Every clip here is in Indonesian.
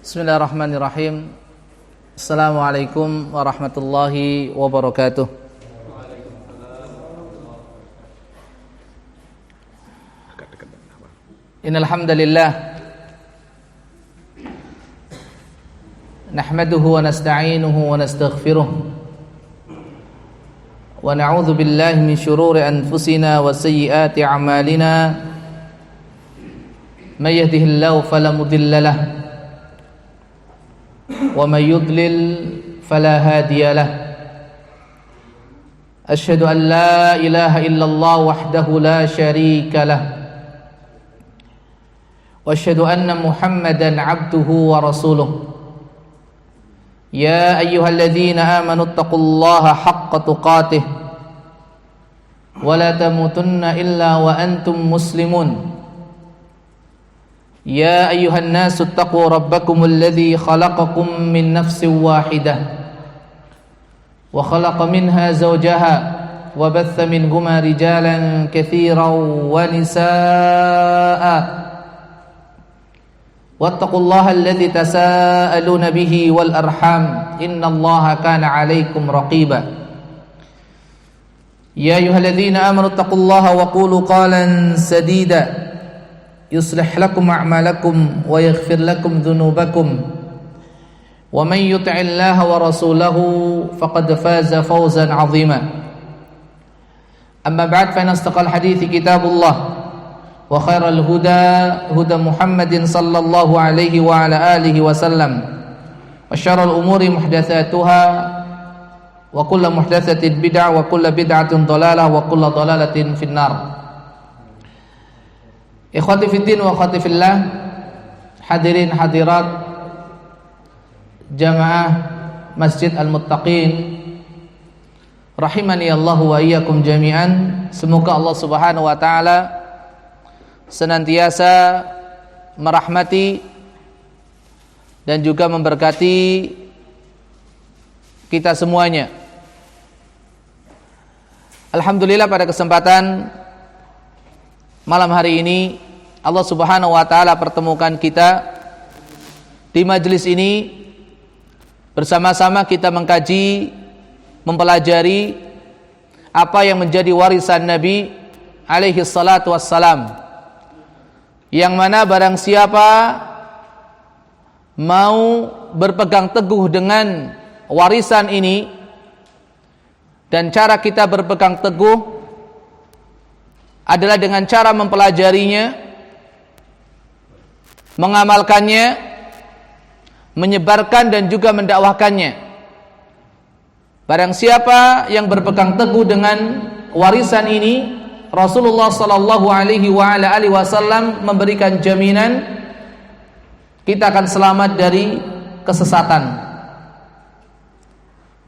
Bismillahirrahmanirrahim. Assalamualaikum warahmatullahi wabarakatuh. Innal hamdalillah nahmaduhu wa nasta'inuhu wa nastaghfiruh wa na'udzu billahi min shururi anfusina wa sayyiati a'malina. May yahdihillahu fala mudilla lahu wa may yudlil fala hadiya lahu. Asyhadu an la ilaha illallah wahdahu la syarika lahu wa asyhadu anna Muhammadan abduhu wa rasuluh. Ya ayyuhalladzina amanu taqullaha haqqa tuqatih wa la tamutunna illa wa antum muslimun. Ya ayyuhan nasu taqu rabbakumul ladzi khalaqakum min nafsin wahidah wa khalaqa minha zawjaha wa batha minhuma rijalan katsiran wa nisaa'a wattaqullaha alladzi tasaaluna bihi wal arham innallaha kana 'alaikum raqiba. Ya ayyuhalladzina amanu taqullaha wa qulu qalan sadida yuslih lakum a'malakum wa yaghfir lakum dhunubakum wa man yuti'illaha wa rasulahu faqad faza fawzan 'azima. Amma ba'd, fa inastaqal hadithi kitabullah wa khairal huda huda Muhammadin sallallahu alaihi wa ala alihi wa sallam wa syarrul umuri muhdatsatuha wa kullu muhdatsatin bid'ah wa kullu bid'atin dhalalah wa kullu dhalalatin finnar. Ikhwati fiddin wa akhwati fillah, hadirin hadirat jamaah Masjid Al-Muttaqin rahimani Allah wa iyyakum jami'an. Semoga Allah Subhanahu wa taala senantiasa merahmati dan juga memberkati kita semuanya. Alhamdulillah, pada kesempatan malam hari ini Allah Subhanahu wa taala pertemukan kita di majelis ini, bersama-sama kita mengkaji, mempelajari apa yang menjadi warisan Nabi alaihi salatu wassalam, yang mana barang siapa mau berpegang teguh dengan warisan ini, dan cara kita berpegang teguh adalah dengan cara mempelajarinya, mengamalkannya, menyebarkan dan juga mendakwahkannya. Barang siapa yang berpegang teguh dengan warisan ini, Rasulullah sallallahu alaihi wa ala alihi wasallam memberikan jaminan kita akan selamat dari kesesatan.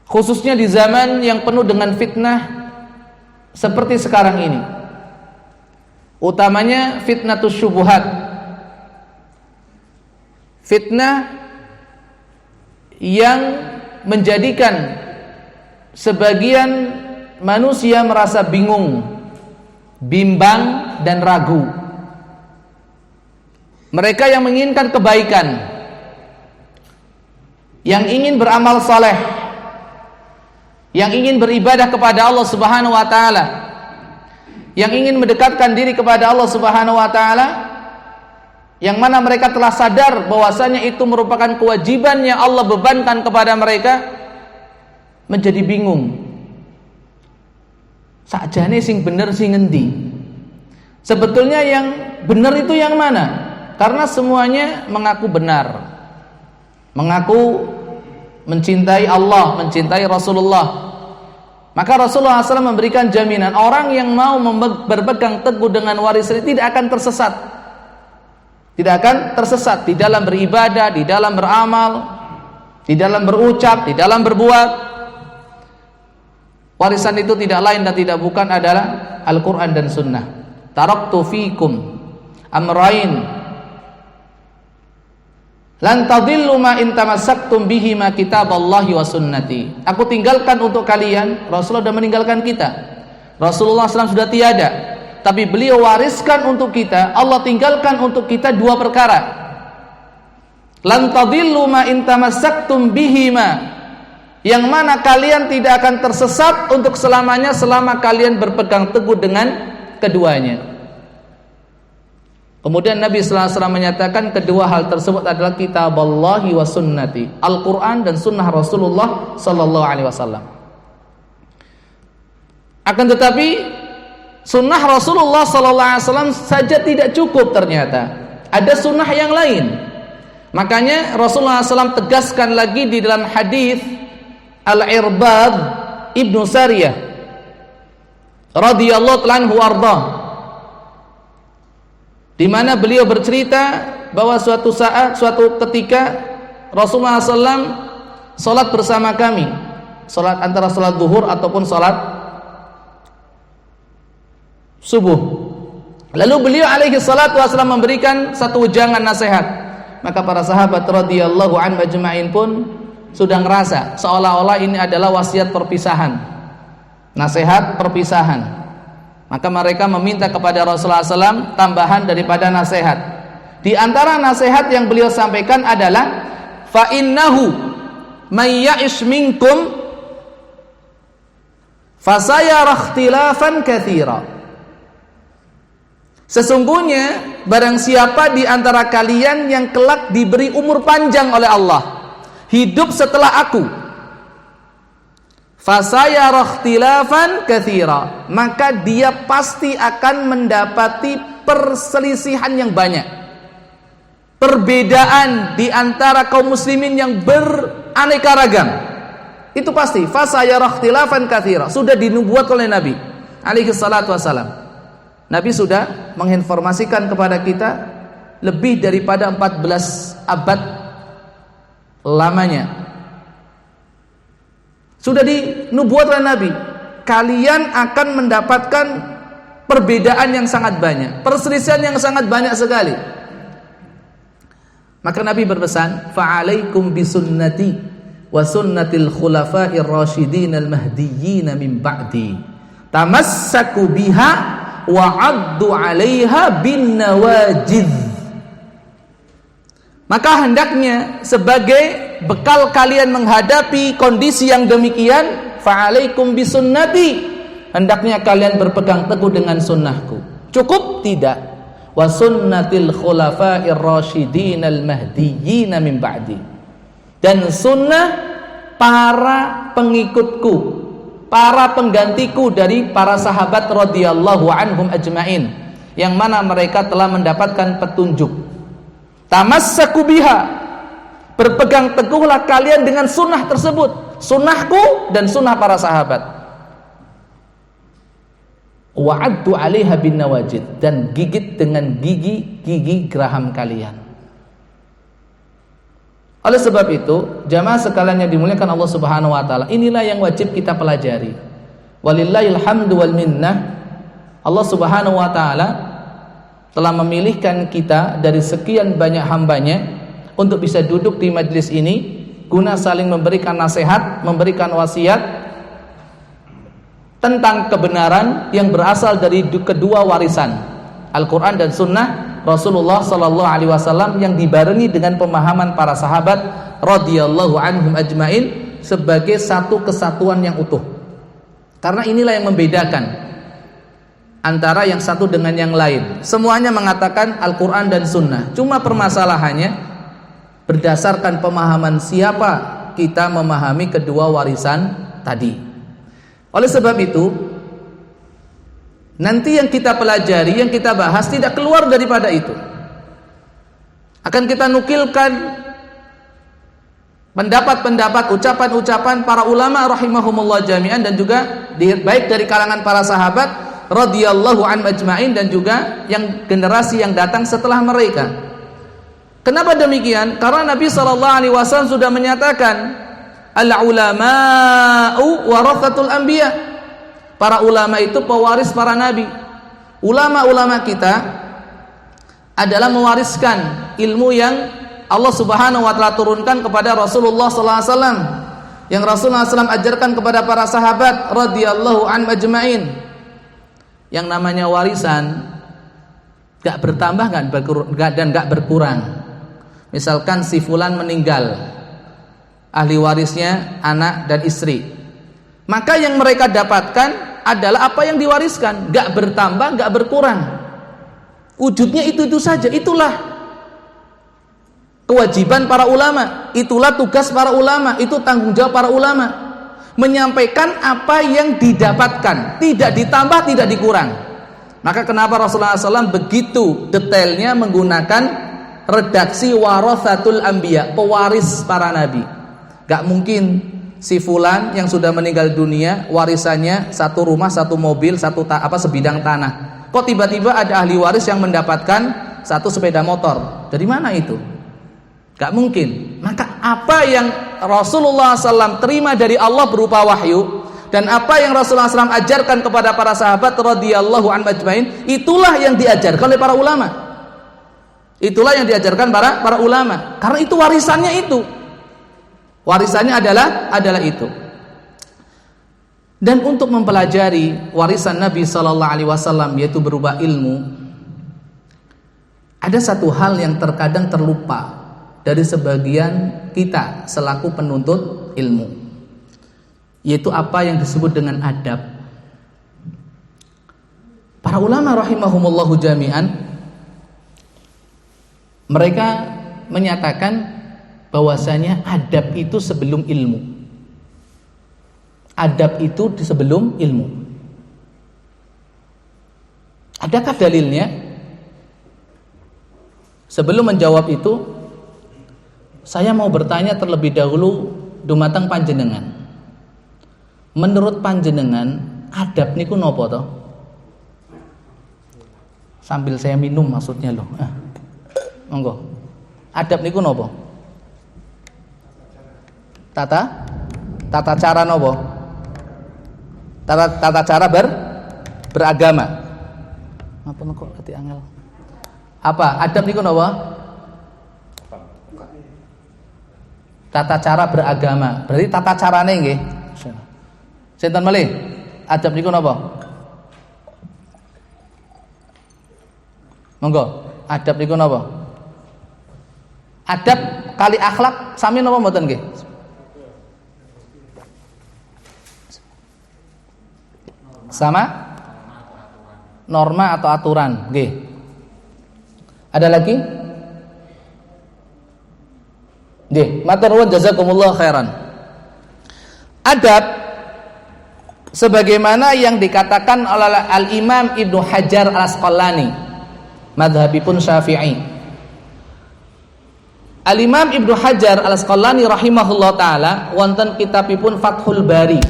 Khususnya di zaman yang penuh dengan fitnah seperti sekarang ini. Utamanya fitnatus syubuhat, fitnah yang menjadikan sebagian manusia merasa bingung, bimbang dan ragu. Mereka yang menginginkan kebaikan, yang ingin beramal saleh, yang ingin beribadah kepada Allah Subhanahu wa taala, yang ingin mendekatkan diri kepada Allah Subhanahu wa taala, yang mana mereka telah sadar bahwasanya itu merupakan kewajiban yang Allah bebankan kepada mereka, menjadi bingung. Sakjane sing bener sing ngendi? Sebetulnya yang benar itu yang mana? Karena semuanya mengaku benar, mengaku mencintai Allah, mencintai Rasulullah. Maka Rasulullah SAW memberikan jaminan orang yang mau berpegang teguh dengan warisan tidak akan tersesat. Tidak akan tersesat di dalam beribadah, di dalam beramal, di dalam berucap, di dalam berbuat. Warisan itu tidak lain dan tidak bukan adalah Al-Quran dan Sunnah. Taraktu fikum amrain lan tadillu ma in tamassaktum bihi ma kitaballahi wa sunnati. Aku tinggalkan untuk kalian, Rasulullah sudah meninggalkan kita. Rasulullah SAW sudah tiada, tapi beliau wariskan untuk kita, Allah tinggalkan untuk kita dua perkara. Lan tadillu ma in tamassaktum bihima, yang mana kalian tidak akan tersesat untuk selamanya selama kalian berpegang teguh dengan keduanya. Kemudian Nabi sallallahu alaihi wasallam menyatakan kedua hal tersebut adalah kitaballahi wa sunnati, Al-Qur'an dan sunnah Rasulullah sallallahu alaihi wasallam. Akan tetapi sunnah Rasulullah sallallahu alaihi wasallam saja tidak cukup, ternyata ada sunnah yang lain. Makanya Rasulullah SAW tegaskan lagi di dalam hadis Al-Irbad Ibnu Sariyah radhiyallahu anhu warda, di mana beliau bercerita bahwa suatu ketika Rasulullah SAW salat bersama kami, salat antara salat zuhur ataupun salat subuh. Lalu beliau alaihi salatu wasallam memberikan satu ujangan nasihat. Maka para sahabat radhiyallahu anhum ajma'in pun sudah ngerasa seolah-olah ini adalah wasiat perpisahan, nasihat perpisahan. Maka mereka meminta kepada Rasulullah SAW tambahan daripada nasihat. Di antara nasihat yang beliau sampaikan adalah fa innahu may ya'ish minkum fasayara ikhtilafan katsira. Sesungguhnya barang siapa di antara kalian yang kelak diberi umur panjang oleh Allah, hidup setelah aku, fasayara ikhtilafan katsira, maka dia pasti akan mendapati perselisihan yang banyak, perbedaan di antara kaum muslimin yang beraneka ragam. Itu pasti, fasayara ikhtilafan katsira, sudah dinubuat oleh Nabi alaihi salatu wasalam. Nabi sudah menginformasikan kepada kita lebih daripada 14 abad lamanya. Sudah dinubuat oleh Nabi, kalian akan mendapatkan perbedaan yang sangat banyak, perselisihan yang sangat banyak sekali. Maka Nabi berpesan, fa'alaikum bisunnati wa sunnatil khulafa'ir rasyidin al-mahdiyyin min ba'di, tamassaku biha wa'addu 'alaiha bin nawajid. Maka hendaknya sebagai bekal kalian menghadapi kondisi yang demikian, fa'alaikum bisunnati, hendaknya kalian berpegang teguh dengan sunnahku. Cukup? Tidak. Wa sunnatil khulafa'ir rasyidin al-mahdiyyin min ba'di, dan sunnah para pengikutku, para penggantiku dari para sahabat radhiyallahu anhum ajma'in, yang mana mereka telah mendapatkan petunjuk. Tamassaku biha, berpegang teguhlah kalian dengan sunnah tersebut, sunnahku dan sunnah para sahabat. Wa'addu 'alaiha bin nawajid, dan gigit dengan gigi geraham kalian. Oleh sebab itu, jamaah sekalian yang dimuliakan Allah Subhanahu wa taala, inilah yang wajib kita pelajari. Walillahil hamdu wal minnah. Allah Subhanahu wa taala telah memilihkan kita dari sekian banyak hambanya untuk bisa duduk di majlis ini guna saling memberikan nasihat, memberikan wasiat tentang kebenaran yang berasal dari kedua warisan, Al-Qur'an dan sunnah Rasulullah sallallahu alaihi wasallam, yang dibarengi dengan pemahaman para sahabat radhiyallahu anhum ajmain sebagai satu kesatuan yang utuh. Karena inilah yang membedakan antara yang satu dengan yang lain. Semuanya mengatakan Al-Qur'an dan sunnah. Cuma permasalahannya berdasarkan pemahaman siapa kita memahami kedua warisan tadi. Oleh sebab itu, nanti yang kita pelajari, yang kita bahas tidak keluar daripada itu. Akan kita nukilkan pendapat-pendapat, ucapan-ucapan para ulama rahimahumullah jami'an, dan juga baik dari kalangan para sahabat radhiyallahu anhum ajma'in, dan juga yang generasi yang datang setelah mereka. Kenapa demikian? Karena Nabi SAW sudah menyatakan, al-ulama'u warathatul anbiya, para ulama itu pewaris para nabi. Ulama-ulama kita adalah mewariskan ilmu yang Allah Subhanahu wa taala turunkan kepada Rasulullah sallallahu alaihi wasallam, yang Rasulullah SAW ajarkan kepada para sahabat radhiyallahu anhum ajma'in. Yang namanya warisan gak bertambah dan gak berkurang. Misalkan si fulan meninggal, ahli warisnya anak dan istri, maka yang mereka dapatkan adalah apa yang diwariskan, gak bertambah, gak berkurang. Wujudnya itu saja. Itulah kewajiban para ulama, itulah tugas para ulama, itu tanggung jawab para ulama, menyampaikan apa yang didapatkan, tidak ditambah, tidak dikurang. Maka kenapa Rasulullah SAW begitu detailnya menggunakan redaksi warathatul anbiya, pewaris para nabi. Gak mungkin si fulan yang sudah meninggal dunia warisannya satu rumah, satu mobil, sebidang tanah. Kok tiba-tiba ada ahli waris yang mendapatkan satu sepeda motor? Dari mana itu? Gak mungkin. Maka apa yang Rasulullah SAW terima dari Allah berupa wahyu, dan apa yang Rasulullah SAW ajarkan kepada para sahabat radhiyallahu anhum ajmain, itulah yang diajarkan oleh para ulama. Itulah yang diajarkan para ulama. Karena itu warisannya itu. Warisannya adalah itu. Dan untuk mempelajari warisan Nabi Sallallahu Alaihi Wasallam, yaitu berupa ilmu, ada satu hal yang terkadang terlupa dari sebagian kita selaku penuntut ilmu, yaitu apa yang disebut dengan adab. Para ulama rahimahumullahu jami'an, mereka menyatakan bahwasanya adab itu sebelum ilmu. Adab itu sebelum ilmu. Adakah dalilnya? Sebelum menjawab itu, saya mau bertanya terlebih dahulu dumateng panjenengan. Menurut panjenengan, adab niku nopo toh? Sambil saya minum maksudnya loh. Monggo. Adab niku nopo? Tata cara nopo? Tata cara beragama. Apa kok kati angel? Apa? Adab niku napa? Tata cara beragama. Berarti tata carane nggih. Sinten malih? Adab niku napa? Monggo. Adab niku napa? Adab kali akhlak sami napa mboten nggih? Sama? Norma atau aturan. Nggih. Ada lagi? Nggih, matur nuwun jazakumullah khairan. Adab sebagaimana yang dikatakan oleh Al-Imam Ibnu Hajar Al-Asqalani, madhabipun Syafi'i. Al-Imam Ibnu Hajar Al-Asqalani rahimahullah taala wonten kitabipun Fathul Bari.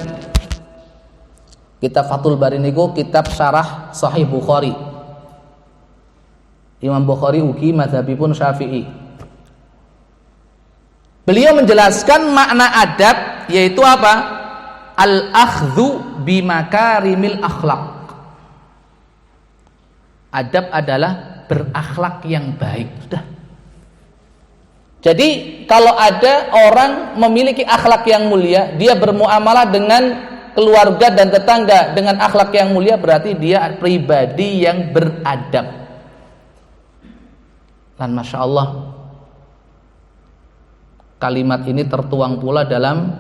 Kitab Fathul Bari niku kitab syarah Sahih Bukhari. Imam Bukhari ugi mazhabipun Syafi'i. Beliau menjelaskan makna adab yaitu apa? Al-akhdhu bimakarimil akhlak. Adab adalah berakhlak yang baik. Sudah. Jadi kalau ada orang memiliki akhlak yang mulia, dia bermuamalah dengan keluarga dan tetangga dengan akhlak yang mulia, berarti dia pribadi yang beradab. Dan Masya Allah, kalimat ini tertuang pula dalam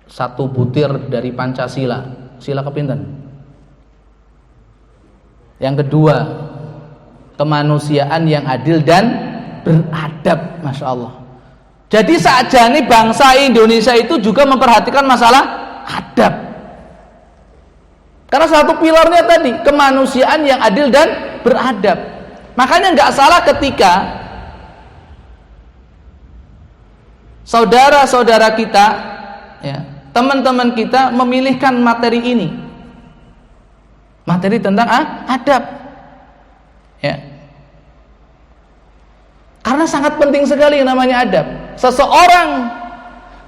satu butir dari Pancasila. Sila kepinten? Yang kedua, kemanusiaan yang adil dan beradab. Masya Allah. Jadi sakjane bangsa Indonesia itu juga memperhatikan masalah adab. Karena satu pilarnya tadi kemanusiaan yang adil dan beradab. Makanya nggak salah ketika saudara-saudara kita, ya, teman-teman kita memilihkan materi ini, materi tentang adab, ya. Karena sangat penting sekali yang namanya adab. Seseorang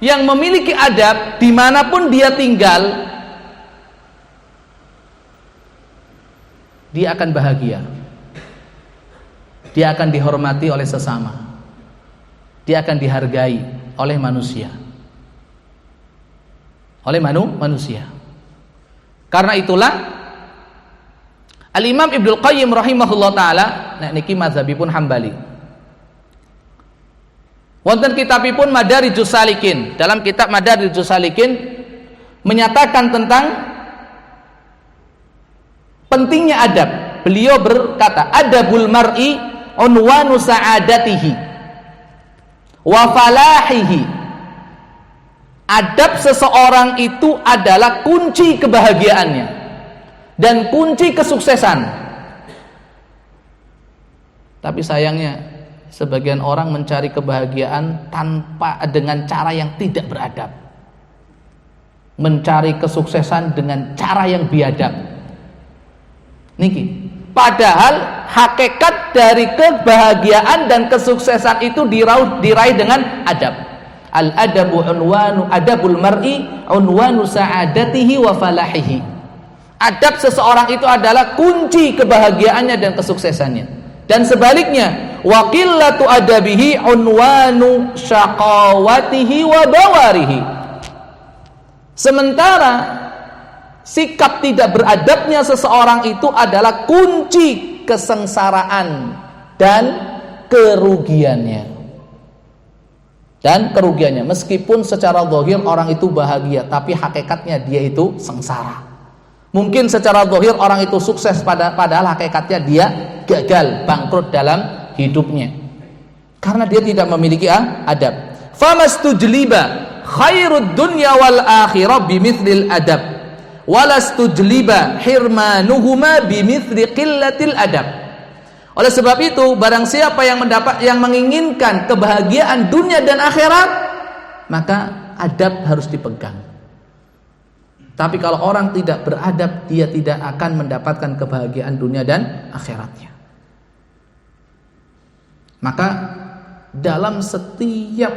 yang memiliki adab dimanapun dia tinggal, dia akan bahagia, dia akan dihormati oleh sesama, dia akan dihargai oleh manusia, manusia. Karena itulah Al-Imam Ibnu Qayyim rahimahullah taala, niki mazhabipun Hambali, Wonten kitabipun Madarijus Salikin. Dalam kitab Madarijus Salikin menyatakan tentang pentingnya adab. Beliau berkata, adabul mar'i unwanu sa'adatihi wa falahihi. Adab seseorang itu adalah kunci kebahagiaannya dan kunci kesuksesan. Tapi sayangnya sebagian orang mencari kebahagiaan dengan cara yang tidak beradab, mencari kesuksesan dengan cara yang biadab. Niki, padahal hakikat dari kebahagiaan dan kesuksesan itu diraih dengan adab. Al-adabu unwanu adabul mar'i unwanu sa'adatihi wa falahihi. Adab seseorang itu adalah kunci kebahagiaannya dan kesuksesannya. Dan sebaliknya, wa qillatu adabihi unwanu syaqawatihi wa bawarihi. Sementara sikap tidak beradabnya seseorang itu adalah kunci kesengsaraan dan kerugiannya. Meskipun secara zahir orang itu bahagia, tapi hakikatnya dia itu sengsara. Mungkin secara zahir orang itu sukses padahal hakikatnya dia gagal, bangkrut dalam hidupnya. Karena dia tidak memiliki adab. Famastujliba khairud dunya wal akhirah bimithlil adab. Walastujliba hirmanuhuma bimithli qillatil adab. Oleh sebab itu, barang siapa yang menginginkan kebahagiaan dunia dan akhirat, maka adab harus dipegang. Tapi kalau orang tidak beradab, dia tidak akan mendapatkan kebahagiaan dunia dan akhiratnya. Maka dalam setiap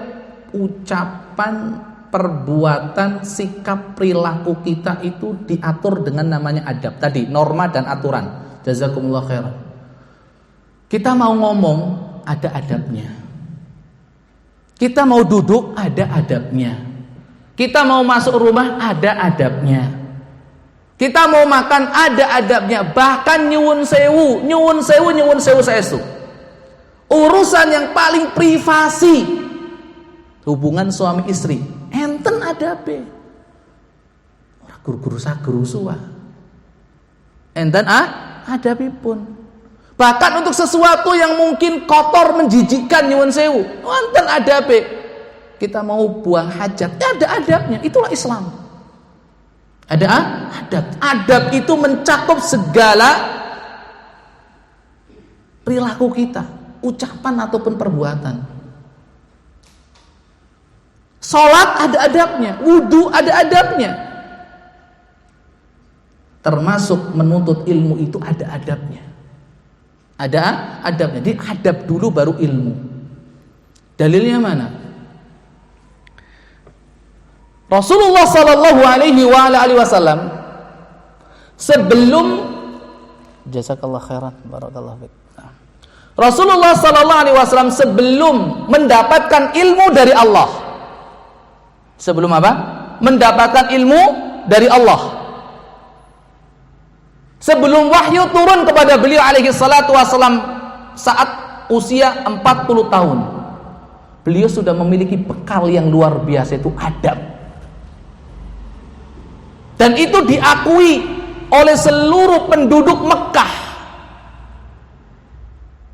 ucapan, perbuatan, sikap, perilaku kita itu diatur dengan namanya adab. Tadi norma dan aturan. Jazakumullah khairan. Kita mau ngomong, ada adabnya. Kita mau duduk, ada adabnya. Kita mau masuk rumah, ada adabnya. Kita mau makan, ada adabnya. Bahkan nyuwun sewu saestu. Urusan yang paling privasi, hubungan suami istri, enten adabe. Ora guru-guru saguru suwa. Enten adabipun. Bahkan untuk sesuatu yang mungkin kotor, menjijikkan, nyuwun sewu, enten adabe. Kita mau buang hajat, ada adabnya. Itulah Islam. Ada adab. Adab itu mencakup segala perilaku kita, ucapan ataupun perbuatan. Salat ada adabnya, wudu ada adabnya. Termasuk menuntut ilmu itu ada adabnya. Ada adabnya. Jadi adab dulu baru ilmu. Dalilnya mana? Rasulullah sallallahu alaihi wasallam sebelum jazakallah khairan barakallahu fiik. Rasulullah sallallahu alaihi wasallam sebelum mendapatkan ilmu dari Allah. Sebelum apa? Mendapatkan ilmu dari Allah. Sebelum wahyu turun kepada beliau alaihi salatu wasallam saat usia 40 tahun. Beliau sudah memiliki bekal yang luar biasa, itu adab. Dan itu diakui oleh seluruh penduduk Mekah.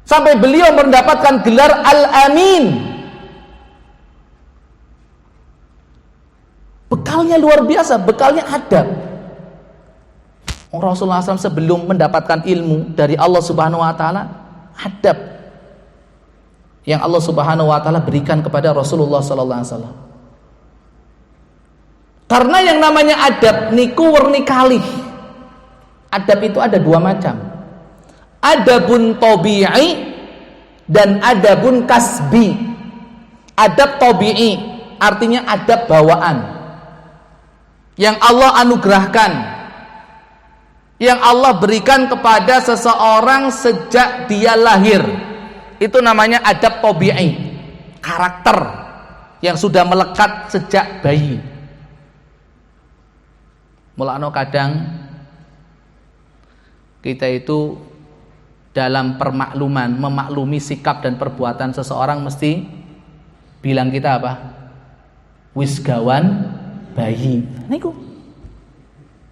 Sampai beliau mendapatkan gelar Al-Amin. Bekalnya luar biasa, bekalnya adab. Rasulullah SAW sebelum mendapatkan ilmu dari Allah Subhanahu Wa Taala, adab yang Allah Subhanahu Wa Taala berikan kepada Rasulullah Sallallahu Alaihi Wasallam. Karena yang namanya adab niku werni kalih. Adab itu ada dua macam. Adabun tabi'i dan adabun kasbi. Adab tabi'i artinya adab bawaan yang Allah anugerahkan, yang Allah berikan kepada seseorang sejak dia lahir. Itu namanya adab tabi'i, karakter yang sudah melekat sejak bayi. Mulanya kadang kita itu dalam permakluman, memaklumi sikap dan perbuatan seseorang mesti bilang kita apa? Wis gawan bayi. Niku.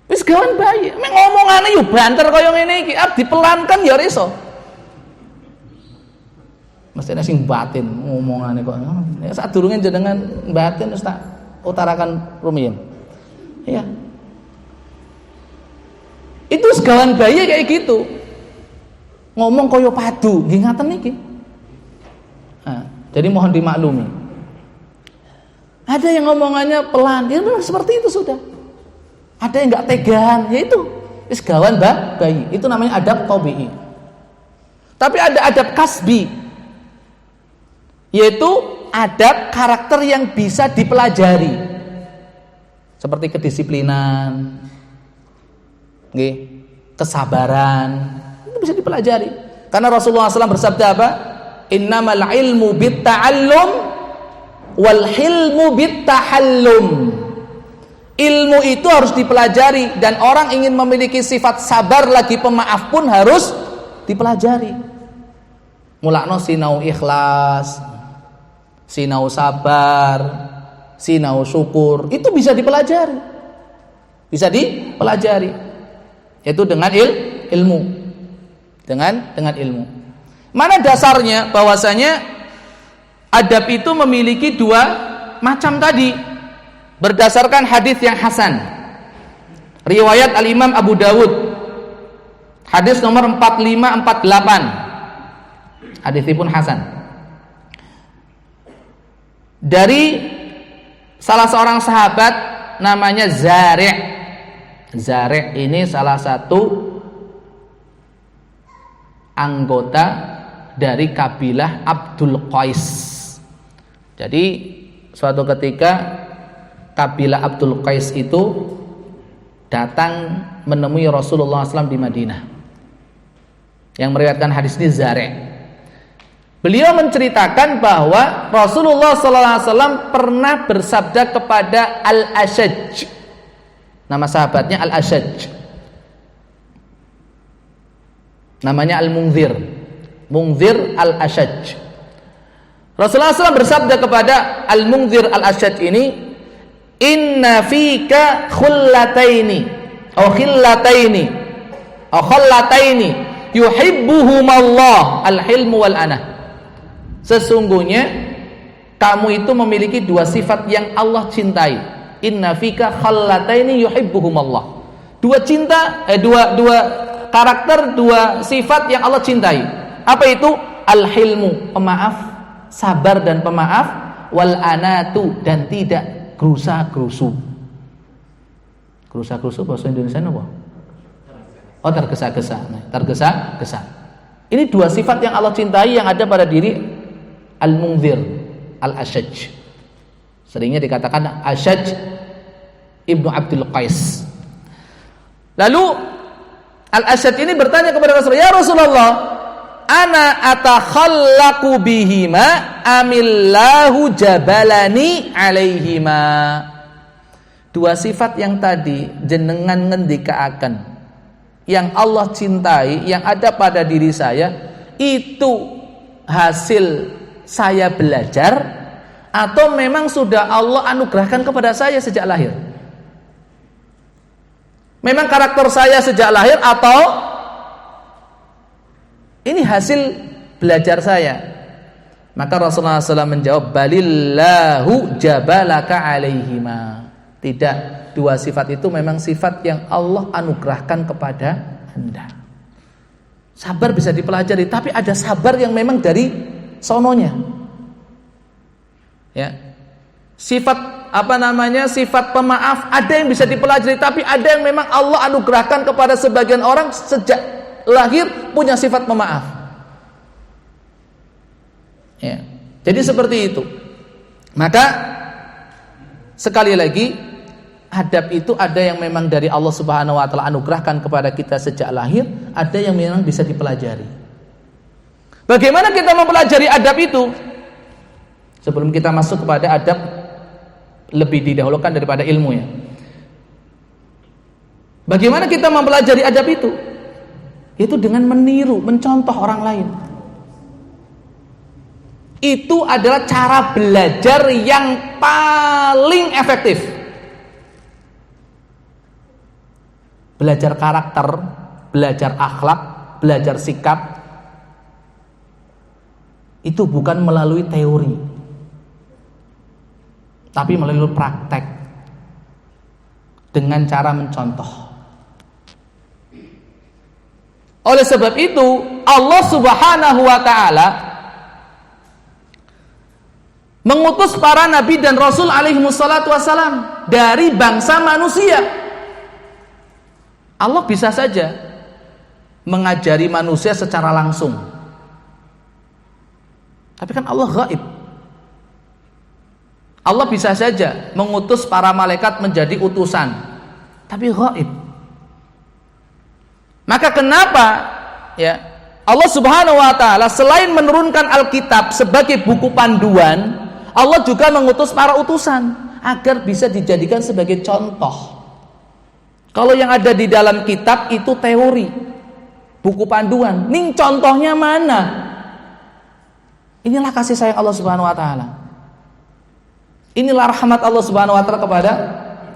Wis gawan bayi. Mek ngomongane yo banter kaya ngene iki, dipelankan ya ora iso. Mestine sing batin ngomongane kok. Ya sadurunge jenengan batin wis tak utarakan rumiyin. Iya. Itu segawan bayi kayak gitu. Ngomong koyo padu, nggih ngaten niki. Nah, jadi mohon dimaklumi. Ada yang ngomongannya pelan, ya memang seperti itu sudah. Ada yang enggak tegaan, yaitu segawan bayi. Itu namanya adab tabi'i. Tapi ada adab kasbi, yaitu adab karakter yang bisa dipelajari, seperti kedisiplinan, kesabaran, itu bisa dipelajari. Karena Rasulullah SAW bersabda apa? Innamal ilmu bitta'allum wal hilmu bittahallum. Ilmu itu harus dipelajari, dan orang ingin memiliki sifat sabar lagi pemaaf pun harus dipelajari. Mulakno sinau ikhlas, sinau sabar, sinau syukur, itu bisa dipelajari. Bisa dipelajari. Yaitu dengan ilmu. Dengan ilmu. Mana dasarnya bahwasanya adab itu memiliki dua macam tadi, berdasarkan hadis yang hasan. Riwayat Al-Imam Abu Dawud. Hadis nomor 4548. Hadis pun hasan. Dari salah seorang sahabat namanya Zari'. Zari' ini salah satu anggota dari kabilah Abdul Qais. Jadi suatu ketika kabilah Abdul Qais itu datang menemui Rasulullah SAW di Madinah. Yang meriwayatkan hadis ini Zari'. Beliau menceritakan bahwa Rasulullah SAW pernah bersabda kepada Al-Ashaj. Nama sahabatnya Al-Ashaj. Namanya Al-Munzir. Munzir Al-Ashaj. Rasulullah SAW bersabda kepada Al-Munzir Al-Ashaj ini, inna fika khullataini aw khillataini aw khallataini yuhibbuhumallah al-hilmu wal anah. Sesungguhnya kamu itu memiliki dua sifat yang Allah cintai. Inna fika khallataini yuhibbuhumallah. Dua karakter, dua sifat yang Allah cintai. Apa itu? Al-hilmu, pemaaf, sabar dan pemaaf, wal anatu, dan tidak gerusa-gerusu. Gerusa-gerusu bahasa Indonesia apa? Oh, tergesa-gesa. Tergesa-gesa. Ini dua sifat yang Allah cintai yang ada pada diri Al-Munzir Al-Ashaj. Seringnya dikatakan Ashaj Ibnu Abdul Qais. Lalu Al-Ashaj ini bertanya kepada Rasulullah, ya Rasulullah, ana atakhallaqu bihima amillahu jabalani alaihima. Dua sifat yang tadi jenengan ngendikaaken, yang Allah cintai, yang ada pada diri saya, itu hasil saya belajar atau memang sudah Allah anugerahkan kepada saya sejak lahir? Memang karakter saya sejak lahir atau ini hasil belajar saya? Maka Rasulullah SAW menjawab, balillahu jabalaka alaihima. Tidak, dua sifat itu memang sifat yang Allah anugerahkan kepada Anda. Sabar bisa dipelajari, tapi ada sabar yang memang dari sononya. Ya. Sifat sifat pemaaf ada yang bisa dipelajari, tapi ada yang memang Allah anugerahkan kepada sebagian orang sejak lahir punya sifat pemaaf. Ya. Jadi seperti itu. Maka sekali lagi, adab itu ada yang memang dari Allah Subhanahu wa taala anugerahkan kepada kita sejak lahir, ada yang memang bisa dipelajari. Bagaimana kita mempelajari adab itu? Sebelum kita masuk kepada adab, lebih didahulukan daripada ilmu, ya. Bagaimana kita mempelajari adab itu? Itu dengan meniru, mencontoh orang lain. Itu adalah cara belajar yang paling efektif. Belajar karakter, belajar akhlak, belajar sikap, itu bukan melalui teori, tapi melalui praktek, dengan cara mencontoh. Oleh sebab itu, Allah Subhanahu wa ta'ala mengutus para nabi dan rasul alaihi wassalatu wassalam dari bangsa manusia. Allah bisa saja mengajari manusia secara langsung, tapi kan Allah gaib. Allah bisa saja mengutus para malaikat menjadi utusan, tapi gaib. Maka kenapa ya Allah Subhanahu wa ta'ala selain menurunkan Alkitab sebagai buku panduan, Allah juga mengutus para utusan agar bisa dijadikan sebagai contoh. Kalau yang ada di dalam kitab itu teori, buku panduan, nih contohnya mana? Inilah kasih sayang Allah Subhanahu wa ta'ala. Inilah rahmat Allah Subhanahu wa ta'ala kepada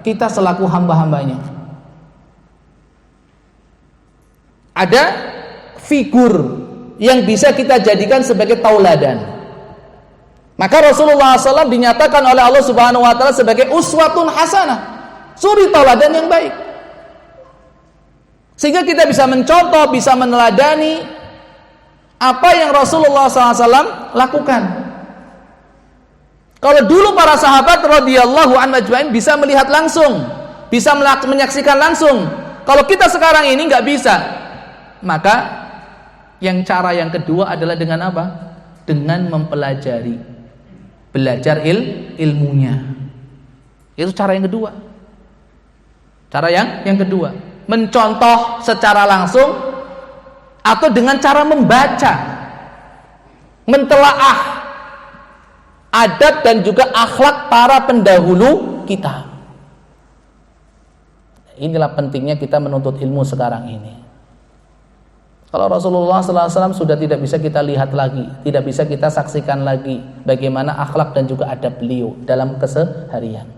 kita selaku hamba-hambanya. Ada figur yang bisa kita jadikan sebagai tauladan. Maka Rasulullah SAW dinyatakan oleh Allah Subhanahu wa ta'ala sebagai uswatun hasanah, suri tauladan yang baik. Sehingga kita bisa mencontoh, bisa meneladani apa yang Rasulullah SAW lakukan. Kalau dulu para sahabat radhiyallahu anhum ajmain bisa melihat langsung, bisa menyaksikan langsung. Kalau kita sekarang ini nggak bisa, maka cara yang kedua adalah dengan apa? Dengan mempelajari, belajar ilmunya. Itu cara yang kedua. Cara yang kedua. Mencontoh secara langsung atau dengan cara membaca, mentelaah adab dan juga akhlak para pendahulu kita. Inilah pentingnya kita menuntut ilmu sekarang ini. Kalau Rasulullah SAW sudah tidak bisa kita lihat lagi, tidak bisa kita saksikan lagi bagaimana akhlak dan juga adab beliau dalam keseharian.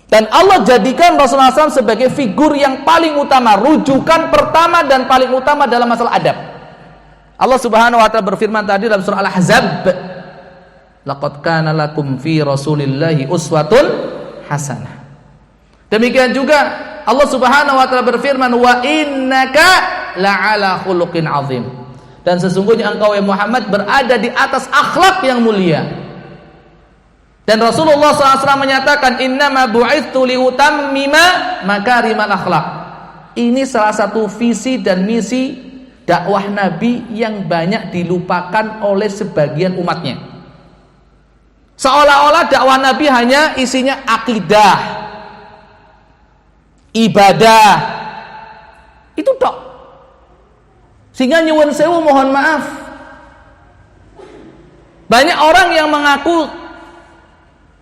Dan Allah jadikan Rasulullah SAW sebagai figur yang paling utama, rujukan pertama dan paling utama dalam masalah adab. Allah Subhanahu wa ta'ala berfirman tadi dalam surah Al-Ahzab, laqad kana lakum fi rasulillahi uswatun hasanah. Demikian juga Allah Subhanahu wa ta'ala berfirman, wa innaka la'ala khuluqin azim. Dan sesungguhnya engkau ya Muhammad berada di atas akhlak yang mulia. Dan Rasulullah SAW menyatakan, innama bu'ithu liutammima makarimal akhlak. Ini salah satu visi dan misi dakwah Nabi yang banyak dilupakan oleh sebagian umatnya. Seolah-olah dakwah Nabi hanya isinya akidah, ibadah, itu tok. Sehingga nyuwun sewu, mohon maaf, banyak orang yang mengaku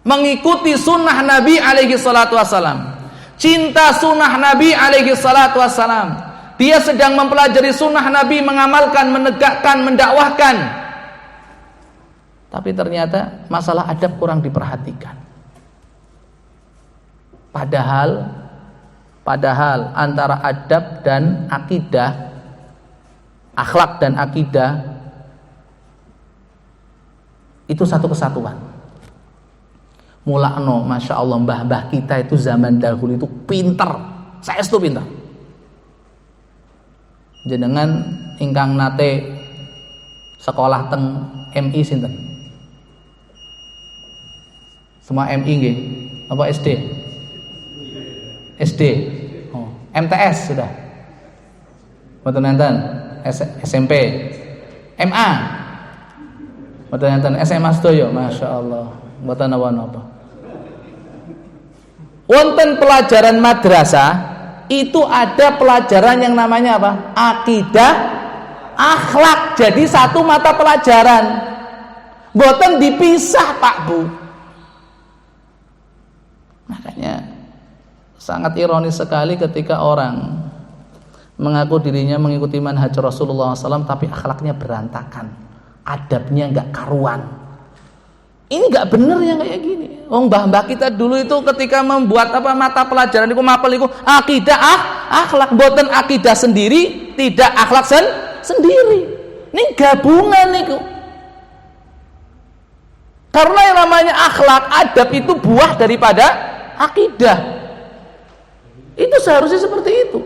mengikuti sunnah Nabi alaihi salatu wassalam, cinta sunnah Nabi alaihi salatu wassalam, dia sedang mempelajari sunnah Nabi, mengamalkan, menegakkan, mendakwahkan, tapi ternyata masalah adab kurang diperhatikan. Padahal antara adab dan akidah, akhlak dan akidah, itu satu kesatuan. Mulakno, masya Allah, mbah-mbah kita itu zaman dahulu itu pinter, saya itu pinter. Jenengan ingkang nate sekolah teng MI sinten? Semua MI nggih? Apa SD? SD. Oh, MTS sudah. Mboten enten SMP. MA. Mboten enten SMA sedaya, masya Allah. Mboten napa-napa. Wonten pelajaran madrasah itu ada pelajaran yang namanya apa? Akidah, akhlak. Jadi satu mata pelajaran. Mboten dipisah, Pak Bu. Makanya sangat ironis sekali ketika orang mengaku dirinya mengikuti manhaj Rasulullah SAW tapi akhlaknya berantakan, adabnya enggak karuan. Ini nggak bener yang kayak gini. Mbah-mbah kita dulu itu ketika membuat mata pelajaran itu mapel itu akidah akhlak, boten akidah sendiri, tidak akhlak sendiri. Ini gabungan niku. Karena yang namanya akhlak, adab itu buah daripada akidah. Itu seharusnya seperti itu.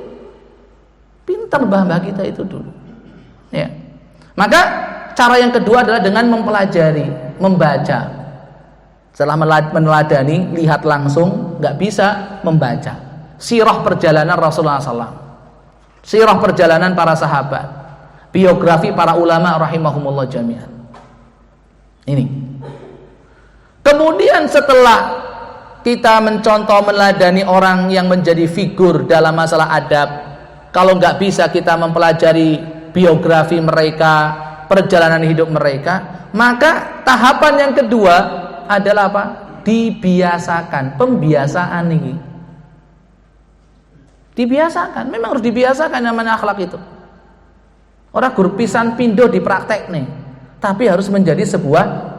Pintar mbah-mbah kita itu dulu. Ya. Maka cara yang kedua adalah dengan mempelajari, membaca. Setelah meneladani, lihat langsung, nggak bisa membaca. Sirah perjalanan Rasulullah SAW, sirah perjalanan para sahabat, biografi para ulama rahimahumullah jami'an. Ini. Kemudian setelah kita mencontoh, meneladani orang yang menjadi figur dalam masalah adab, kalau nggak bisa kita mempelajari biografi mereka, perjalanan hidup mereka, maka tahapan yang kedua adalah apa? Dibiasakan, pembiasaan ini. Dibiasakan, memang harus dibiasakan namanya akhlak itu. Orang gur pisan pindo dipraktek nih, tapi harus menjadi sebuah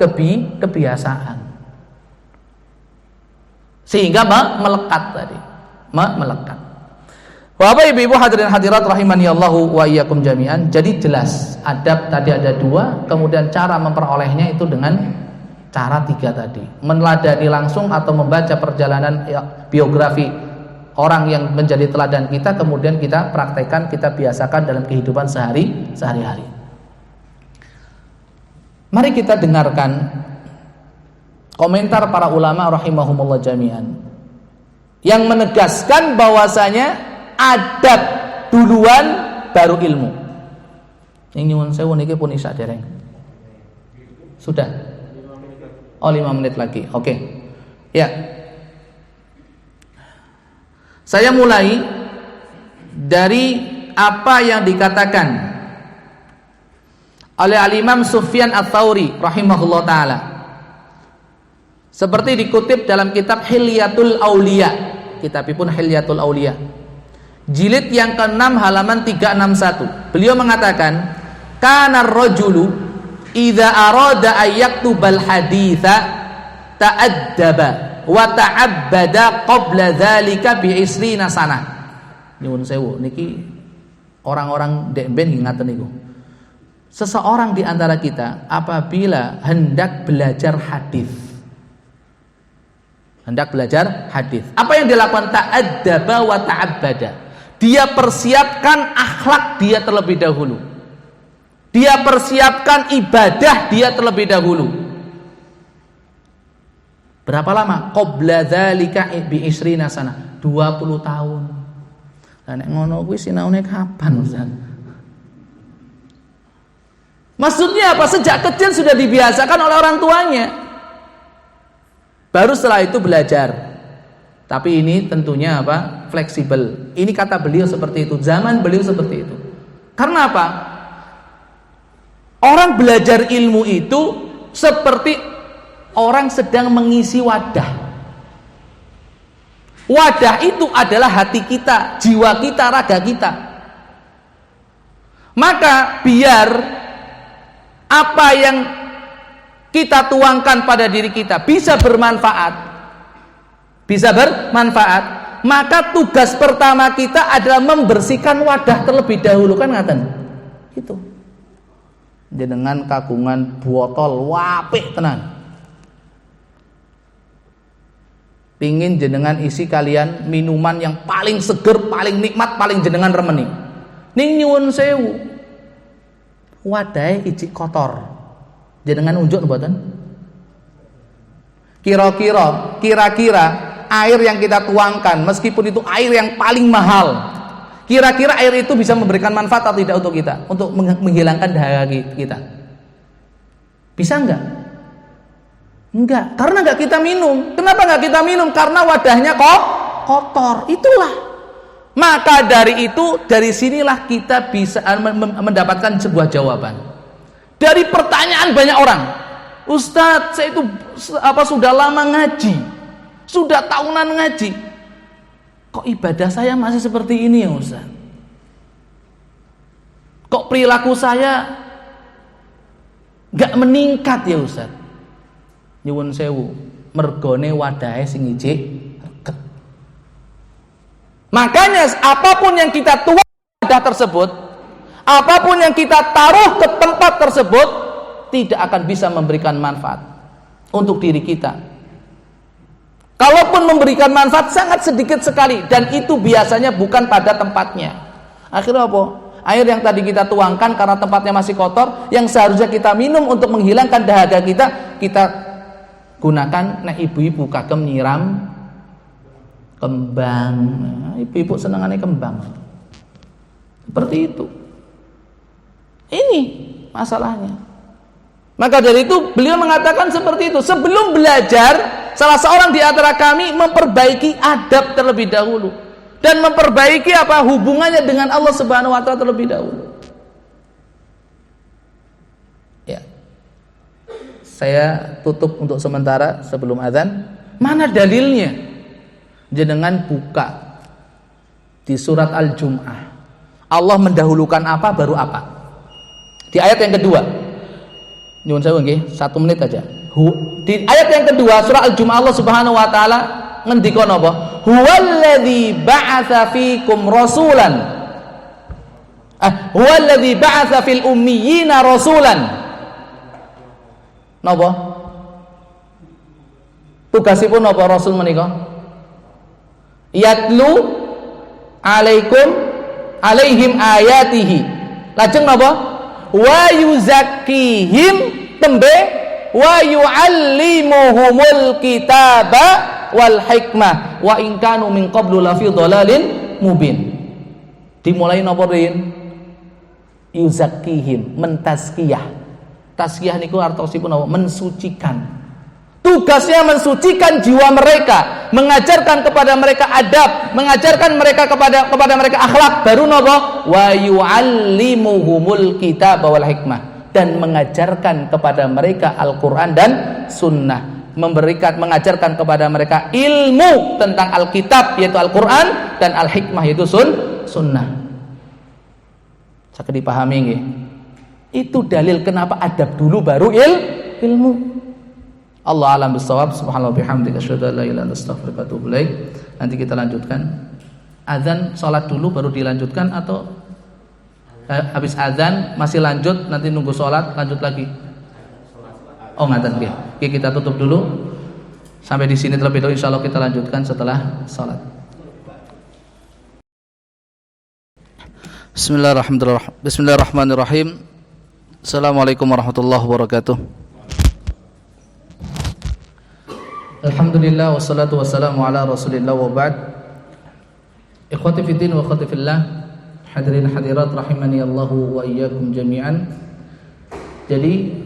kebiasaan. Sehingga melekat tadi, melekat. Bapak Ibu hadirin hadirat rahimani Allahu wa iyyakum jami'an. Jadi jelas adab tadi ada dua, kemudian cara memperolehnya itu dengan cara tiga tadi, meneladani langsung atau membaca perjalanan biografi orang yang menjadi teladan kita, kemudian kita praktekkan, kita biasakan dalam kehidupan sehari-hari. Mari kita dengarkan komentar para ulama rahimahumullah jami'an yang menegaskan bahwasanya adab duluan baru ilmu. Ini nyuwun sewu niki pun isa dereng. Sudah. Oh 5 menit lagi. Oke. Ya. Saya mulai dari apa yang dikatakan oleh Al-Imam Sufyan Ats-Tsauri rahimahullah taala. Seperti dikutip dalam kitab Hilyatul Auliya, kitabipun Hilyatul Auliya. Jilid yang ke-6 halaman 361. Beliau mengatakan, "Kana ar-rajulu idza arada ayyaktubal haditha ta'addaba wa ta'abbada qabla dzalika bi 20 sanah." Nyuwun sewu niki orang-orang dek ben ngaten niku. Seseorang di antara kita apabila hendak belajar hadis, apa yang dilakukan? Ta'addaba wa ta'abbada. Dia persiapkan akhlak dia terlebih dahulu. Dia persiapkan ibadah dia terlebih dahulu. Berapa lama? Qabla dzalika bi 20 sanah, 20 tahun. Lah nek ngono kuwi sinaune kapan, Ustaz? Maksudnya apa? Sejak kecil sudah dibiasakan oleh orang tuanya. Baru setelah itu belajar. Tapi ini tentunya apa? Fleksibel. Ini kata beliau seperti itu, zaman beliau seperti itu. Karena apa? Orang belajar ilmu itu seperti orang sedang mengisi wadah. Wadah itu adalah hati kita, jiwa kita, raga kita. Maka biar apa yang kita tuangkan pada diri kita bisa bermanfaat, maka tugas pertama kita adalah membersihkan wadah terlebih dahulu, kan ngaten. Itu. Jenengan kagungan botol wapik tenan. Pingin jenengan isi kalian minuman yang paling seger, paling nikmat, paling jenengan remeni. Ning nyuwun sewu. Wadahe iji kotor. Jenengan unjuk mboten? Kira-kira air yang kita tuangkan, meskipun itu air yang paling mahal, kira-kira air itu bisa memberikan manfaat atau tidak untuk kita, untuk menghilangkan dahaga kita? Bisa enggak? Enggak, karena enggak kita minum. Kenapa enggak kita minum? Karena wadahnya kotor. Itulah. Maka dari sinilah kita bisa mendapatkan sebuah jawaban. Dari pertanyaan banyak orang, Ustadz, saya itu sudah lama ngaji, sudah tahunan ngaji, kok ibadah saya masih seperti ini ya Ustadz? Kok perilaku saya gak meningkat ya Ustadz? Nyuwun sewu, mergone wadahe sing ijik reget. Makanya apapun yang kita tuang wadah tersebut, apapun yang kita taruh ke tempat tersebut, tidak akan bisa memberikan manfaat untuk diri kita. Kalaupun memberikan manfaat sangat sedikit sekali, dan itu biasanya bukan pada tempatnya. Akhirnya apa? Air yang tadi kita tuangkan karena tempatnya masih kotor, yang seharusnya kita minum untuk menghilangkan dahaga kita gunakan. Nah, ibu-ibu kagem nyiram kembang. Ibu-ibu senangannya kembang. Seperti itu. Ini masalahnya. Maka dari itu beliau mengatakan seperti itu. Sebelum belajar, salah seorang di antara kami memperbaiki adab terlebih dahulu, dan memperbaiki hubungannya dengan Allah Subhanahu wa taala terlebih dahulu. Ya. Saya tutup untuk sementara sebelum azan. Mana dalilnya? Jenengan buka di surat Al-Jum'ah. Allah mendahulukan apa baru apa? Di ayat yang kedua. Nyuwun sewu nggih, 1 menit aja. Di ayat yang kedua surah Al-Jum'ah, Allah Subhanahu wa taala ngendika napa? Huwallazi ba'atsa fikum rasulan. Huwallazi ba'atsa fil ummiyina rasulan. Napa? Tugasipun napa rasul menika? Yatlu alaihim ayatihi. Lajeng napa? Wa yuzakkihim, tembe wa yu'allimuhumul kitaba wal hikmah wa in kanu min qablu lafi dhalalin mubin. Dimulai napa rin? Yuzakkihim, mentazkiyah. Tazkiyah niku artosipun napa? Mensucikan. Tugasnya mensucikan jiwa mereka, mengajarkan kepada mereka adab, mengajarkan mereka kepada mereka akhlak. Baru napa? Wa yu'allimuhumul kitaba wal hikmah, dan mengajarkan kepada mereka Al-Qur'an dan sunnah, mengajarkan kepada mereka ilmu tentang Alkitab yaitu Al-Qur'an, dan Al-Hikmah yaitu sunnah. Saged dipahami nggih? Itu dalil kenapa adab dulu baru ilmu. Allah alam bisawab. Subhanallah bihamdika asyhadu an la ilaha illa anta astaghfiruka wa atubu ilaik. Nanti kita lanjutkan. Azan salat dulu baru dilanjutkan, atau habis azan masih lanjut nanti nunggu salat lanjut lagi? Oh, ngaten nggih. Oke, kita tutup dulu. Sampai di sini terlebih dahulu, insyaallah kita lanjutkan setelah salat. Bismillahirrahmanirrahim. Assalamualaikum warahmatullahi wabarakatuh. Alhamdulillah wassalatu wassalamu ala Rasulillah wa ba'd. Ikhwati fiddin wa akhwati fillah, hadirin hadirat rahimani Allahu wa iyyakum jami'an. Jadi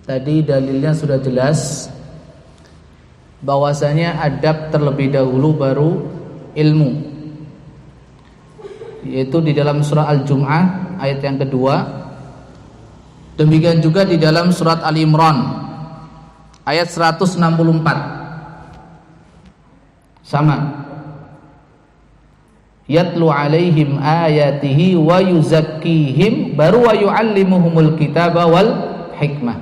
tadi dalilnya sudah jelas bahwasanya adab terlebih dahulu baru ilmu, yaitu di dalam surah Al-Jum'ah ayat yang kedua. Demikian juga di dalam surat Al-Imran ayat 164. Sama. Yatlu alaihim ayatihi wa yuzakkihim, baru wa yu'allimuhumul kitaba wal hikmah.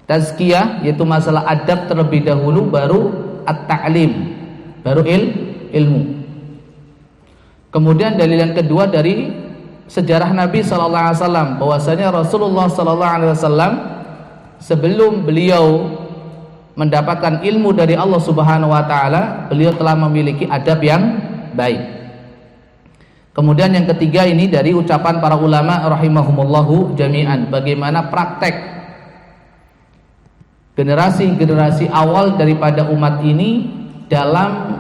Tazkiyah yaitu masalah adab terlebih dahulu, baru at-ta'lim, baru ilmu. Kemudian dalil yang kedua dari sejarah Nabi sallallahu alaihi wasallam, bahwasanya Rasulullah sallallahu alaihi wasallam sebelum beliau mendapatkan ilmu dari Allah Subhanahu wa taala, beliau telah memiliki adab yang baik. Kemudian yang ketiga ini dari ucapan para ulama rahimahumullahu jami'an, bagaimana praktek generasi-generasi awal daripada umat ini dalam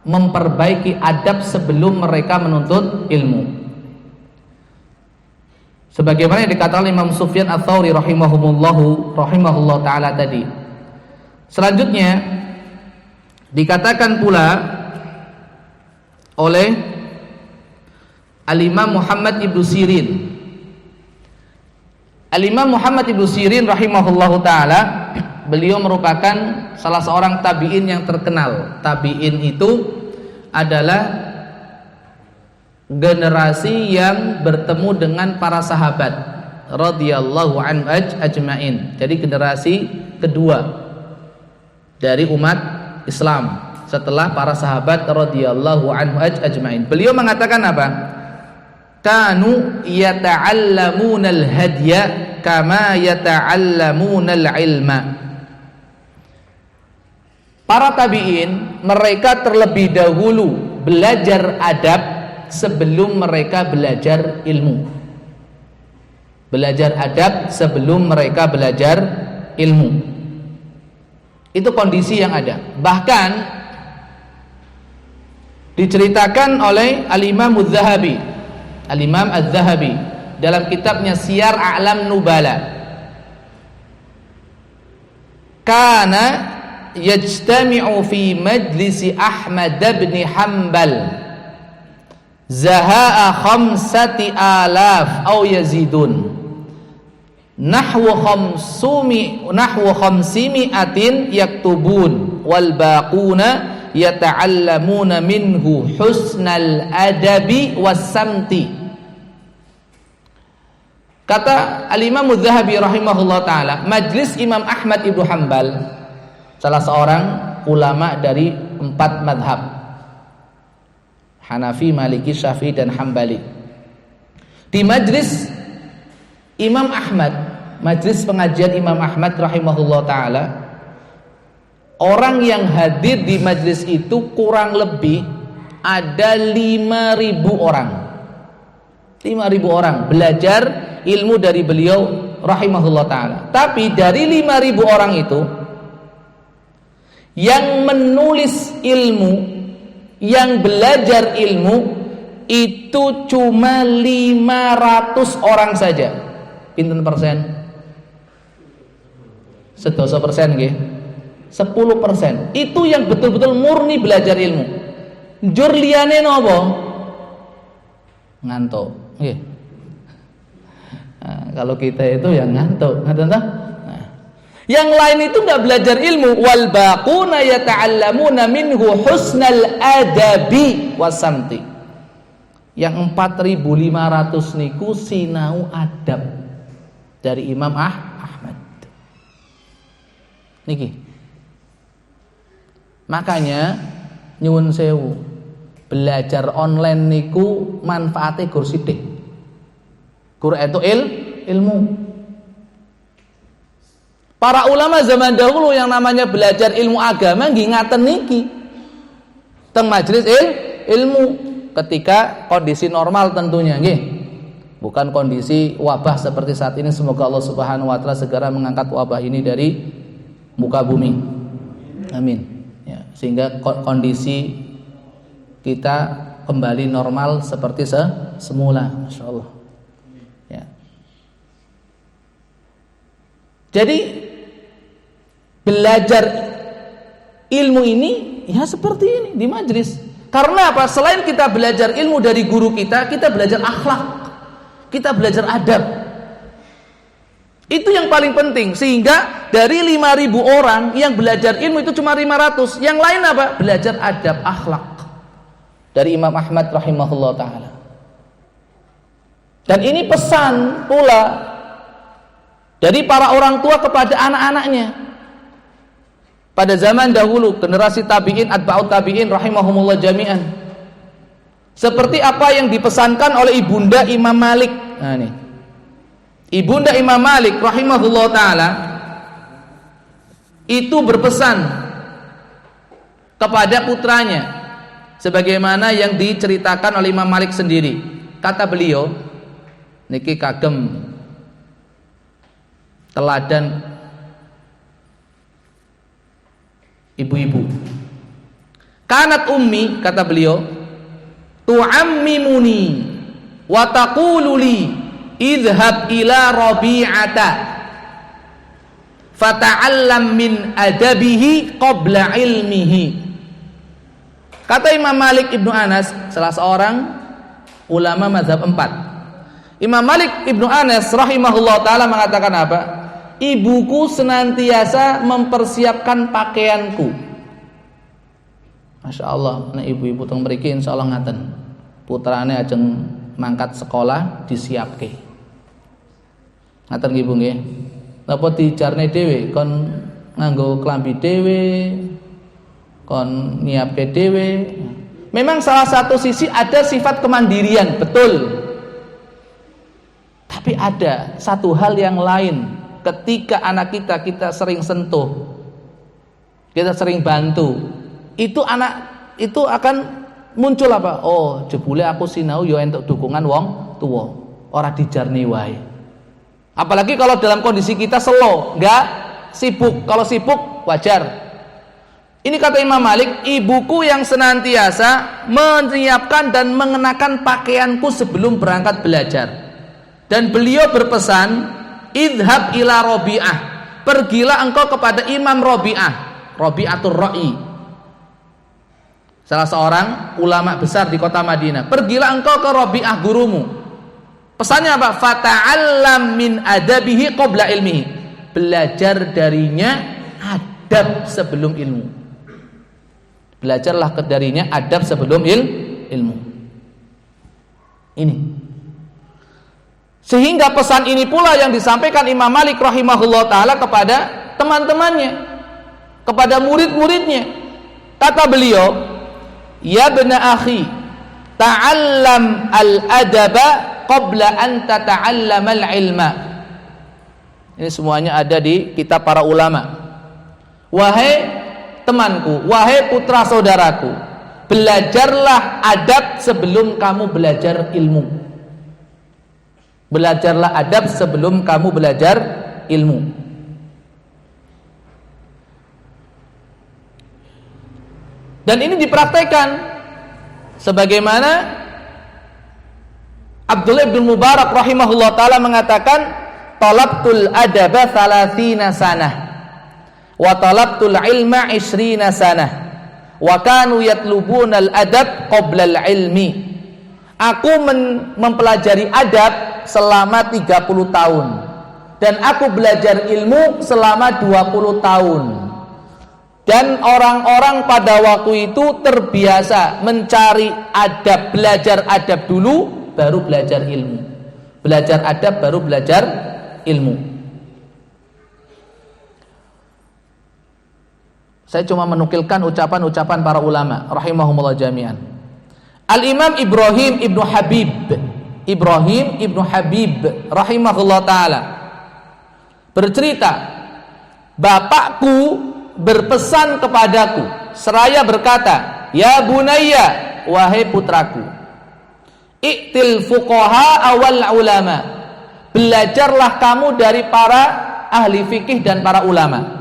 memperbaiki adab sebelum mereka menuntut ilmu. Sebagaimana yang dikatakan Imam Sufyan Ats-Tsauri rahimahullah taala tadi. Selanjutnya dikatakan pula oleh Al-Imam Muhammad Ibnu Sirin. Al-Imam Muhammad Ibnu Sirin rahimahullahu taala, beliau merupakan salah seorang tabi'in yang terkenal. Tabi'in itu adalah generasi yang bertemu dengan para sahabat radhiyallahu anhum ajma'in. Jadi generasi kedua dari umat Islam setelah para sahabat radhiyallahu anhu ajmain. Beliau mengatakan apa? Kanu yata'allamuna al-hadya kama yata'allamuna al-ilma. Para tabi'in mereka terlebih dahulu belajar adab sebelum mereka belajar ilmu. Belajar adab sebelum mereka belajar ilmu. Itu kondisi yang ada. Bahkan diceritakan oleh Al-Imam Az-Zahabi, Al-Imam Az-Zahabi dalam kitabnya Siyar A'lam Nubala, kana yajtami'u fi majlisi Ahmad bin Hanbal zaha'a 5,000 aw yazidun nahwu 500 yaktubun wal baquna yata'allamuna minhu husnal adabi wassamti. Kata Al-Imam Az-Zahabi rahimahullah ta'ala, majlis Imam Ahmad ibnu Hanbal, salah seorang ulama dari 4 madhab, Hanafi, Maliki, Syafi'i dan Hambali. Di majlis Imam Ahmad, majlis pengajian Imam Ahmad rahimahullah ta'ala, orang yang hadir di majlis itu kurang lebih ada 5.000 orang. 5.000 orang belajar ilmu dari beliau rahimahullah ta'ala. Tapi dari 5.000 orang itu yang menulis ilmu, yang belajar ilmu itu cuma 500 orang saja. Pinten persen? 10% nggih. 10%. Itu yang betul-betul murni belajar ilmu. Njur liyane napa? Ngantuk. Nggih. Nah, kalau kita itu yang ngantuk, ngaten ta? Nah. Yang lain itu enggak belajar ilmu, wal baquna yata'allamuna minhu husnal adabi wasamti. Yang 4.500 niku sinau adab dari Imam Ahmad. Niki. Makanya nyuwun sewu, belajar online niku manfaate gur sithik. Gur itu ilmu. Para ulama zaman dahulu yang namanya belajar ilmu agama nggih ngaten niki. Teng majelis ilmu ketika kondisi normal tentunya nggih. Bukan kondisi wabah seperti saat ini. Semoga Allah Subhanahu wa taala segera mengangkat wabah ini dari muka bumi. Amin. Ya, sehingga kondisi kita kembali normal seperti semula, masyaallah. Ya. Jadi belajar ilmu ini ya seperti ini di majelis. Karena apa? Selain kita belajar ilmu dari guru kita, kita belajar akhlak. Kita belajar adab. Itu yang paling penting. Sehingga dari 5.000 orang yang belajar ilmu itu cuma 500. Yang lain apa? Belajar adab, akhlak. Dari Imam Ahmad rahimahullah ta'ala. Dan ini pesan pula dari para orang tua kepada anak-anaknya. Pada zaman dahulu, generasi tabi'in, atba'ut tabi'in rahimahumullah jami'an. Seperti apa yang dipesankan oleh ibunda Imam Malik. Nah ini, ibunda Imam Malik rahimahullah ta'ala itu berpesan kepada putranya sebagaimana yang diceritakan oleh Imam Malik sendiri. Kata beliau, niki kagem teladan ibu-ibu. Kanat ummi, kata beliau, tu'ammimuni wa taqulu li idhhab ila Rabi'ata fata'allam min adabihi qabla ilmihi. Kata Imam Malik Ibnu Anas, salah seorang ulama mazhab 4. Imam Malik Ibnu Anas rahimahullah ta'ala mengatakan apa? Ibuku senantiasa mempersiapkan pakaianku. Masya Allah, nah ibu-ibu teng mriki insyaallah ngaten. Putrane ajeng mangkat sekolah disiapke. Ngaten nggih Bu nggih. Napa dijarne dhewe kon nganggo klambi dhewe, kon nyiapke dhewe. Memang salah satu sisi ada sifat kemandirian, betul. Tapi ada satu hal yang lain, ketika anak kita sering sentuh, kita sering bantu, itu anak itu akan muncul apa? Oh, jebule aku sinau yo entuk dukungan wong tuwa, ora dijarni wae. Apalagi kalau dalam kondisi kita slow, enggak sibuk. Kalau sibuk wajar. Ini kata Imam Malik, ibuku yang senantiasa menyiapkan dan mengenakan pakaianku sebelum berangkat belajar. Dan beliau berpesan, idhab ila Rabi'ah, pergilah engkau kepada Imam Rabi'ah, Rabi'atul Ra'i, salah seorang ulama besar di kota Madinah. Pergilah engkau ke Rabi'ah gurumu. Pesannya apa? Fata'allam min adabihi qabla ilmihi, belajar darinya adab sebelum ilmu. Belajarlah darinya adab sebelum ilmu. Ini. Sehingga pesan ini pula yang disampaikan Imam Malik rahimahullah ta'ala kepada teman-temannya, kepada murid-muridnya. Kata beliau, ya bena akhi, ta'allam al-adaba qabla an tata'allam al-ilma. Ini semuanya ada di kitab para ulama. Wahai temanku, wahai putra saudaraku, belajarlah adab sebelum kamu belajar ilmu. Belajarlah adab sebelum kamu belajar ilmu. Dan ini dipraktekkan sebagaimana Abdullah bin Mubarak rahimahullah ta'ala mengatakan, talabtul adaba 30 sanah wa talabtul ilma 20 sanah wa kanu yatlubuna al-adab qabla al-ilmi. Aku mempelajari adab selama 30 tahun dan aku belajar ilmu selama 20 tahun. Dan orang-orang pada waktu itu terbiasa mencari adab, belajar adab dulu baru belajar ilmu. Belajar adab baru belajar ilmu. Saya cuma menukilkan ucapan-ucapan para ulama rahimahumullah jami'an. Al-Imam Ibrahim Ibnu Habib rahimahullah ta'ala bercerita, bapakku berpesan kepadaku seraya berkata, ya bunayya, wahai putraku, i'til fuqaha awal ulama, belajarlah kamu dari para ahli fikih dan para ulama,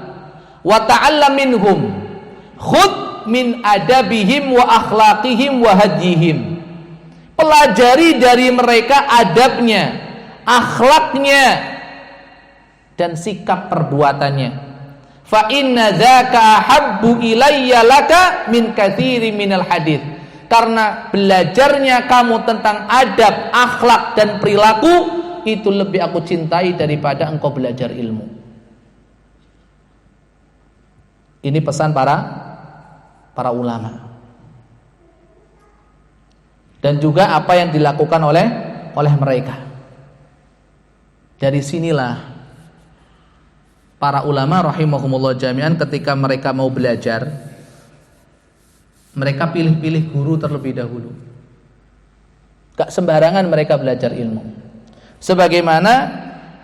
wa ta'allam minhum, khudh min adabihim wa akhlaqihim wa hadyihim, pelajari dari mereka adabnya, akhlaknya dan sikap perbuatannya. Fa inna dzaka ahabbu ilayya laka min katsiri minal hadits, karena belajarnya kamu tentang adab, akhlak dan perilaku itu lebih aku cintai daripada engkau belajar ilmu. Ini pesan para ulama. Dan juga apa yang dilakukan oleh mereka. Dari sinilah para ulama rahimahumullah jami'an ketika mereka mau belajar, mereka pilih-pilih guru terlebih dahulu. Gak sembarangan mereka belajar ilmu. Sebagaimana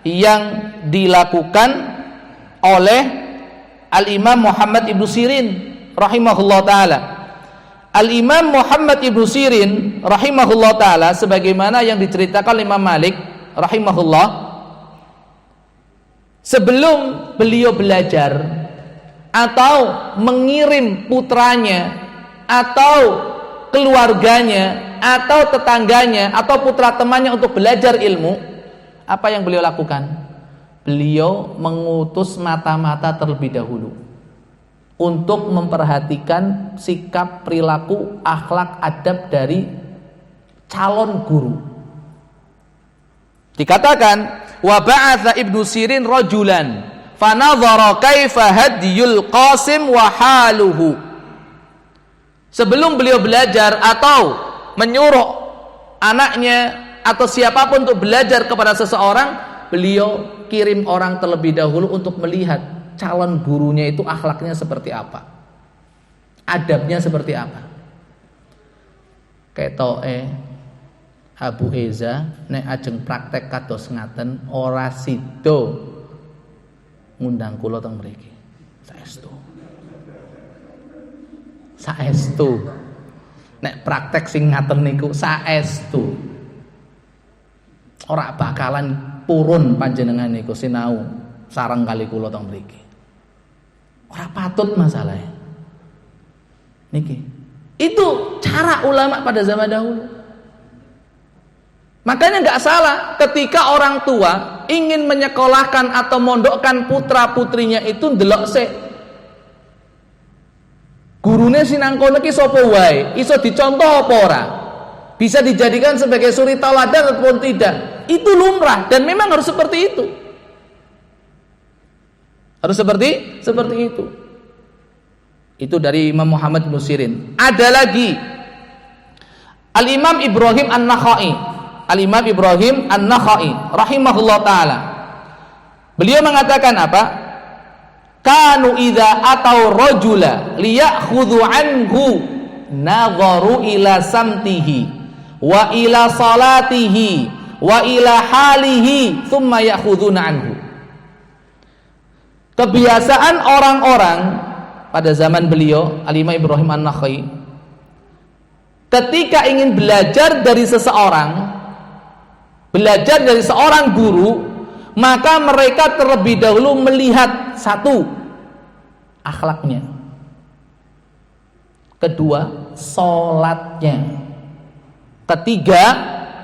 yang dilakukan oleh Al-Imam Muhammad Ibnu Sirin rahimahullah ta'ala. Al-Imam Muhammad Ibnu Sirin rahimahullah ta'ala, sebagaimana yang diceritakan Imam Malik rahimahullah, sebelum beliau belajar atau mengirim putranya atau keluarganya atau tetangganya atau putra temannya untuk belajar ilmu, apa yang beliau lakukan? Beliau mengutus mata-mata terlebih dahulu untuk memperhatikan sikap, perilaku, akhlak, adab dari calon guru. Dikatakan, wa ba'atha Ibnu Sirin rajulan fanadhara kaifa hadyul Qasim wa haluhu. Sebelum beliau belajar atau menyuruh anaknya atau siapapun untuk belajar kepada seseorang, beliau kirim orang terlebih dahulu untuk melihat calon gurunya itu akhlaknya seperti apa, adabnya seperti apa. Ketoke Abu Eza nek ajeng praktek kados ngaten ora sida ngundang kula teng mriki. Saestu. Nek praktek sing ngaten niku saestu. Ora bakalan purun panjenengan niku sinau sareng kali kula teng mriki. Ora patut masalahnya. Niki. Itu cara ulama pada zaman dahulu. Makanya nggak salah ketika orang tua ingin menyekolahkan atau mondokkan putra putrinya itu ndelok sik. Gurune sinang kono ki sapa wae, iso dicontoh apa ora? Bisa dijadikan sebagai suri tauladan ataupun tidak. Itu lumrah dan memang harus seperti itu. Harus seperti itu. Itu dari Imam Muhammad bin Sirin. Ada lagi Al-Imam Ibrahim An-Nakhai. Al-Imam Ibrahim An-Nakhai rahimahullah taala. Beliau mengatakan apa? Kanu idza atau rajula liyakhudhu anhu nadharu ila samtihi wa ila salatihi wa ila halihi thumma ya'khudhuna anhu. Kebiasaan orang-orang pada zaman beliau Al-Imam Ibrahim An-Nakhai ketika ingin belajar dari seseorang, belajar dari seorang guru, maka mereka terlebih dahulu melihat satu, akhlaknya, kedua, sholatnya, ketiga,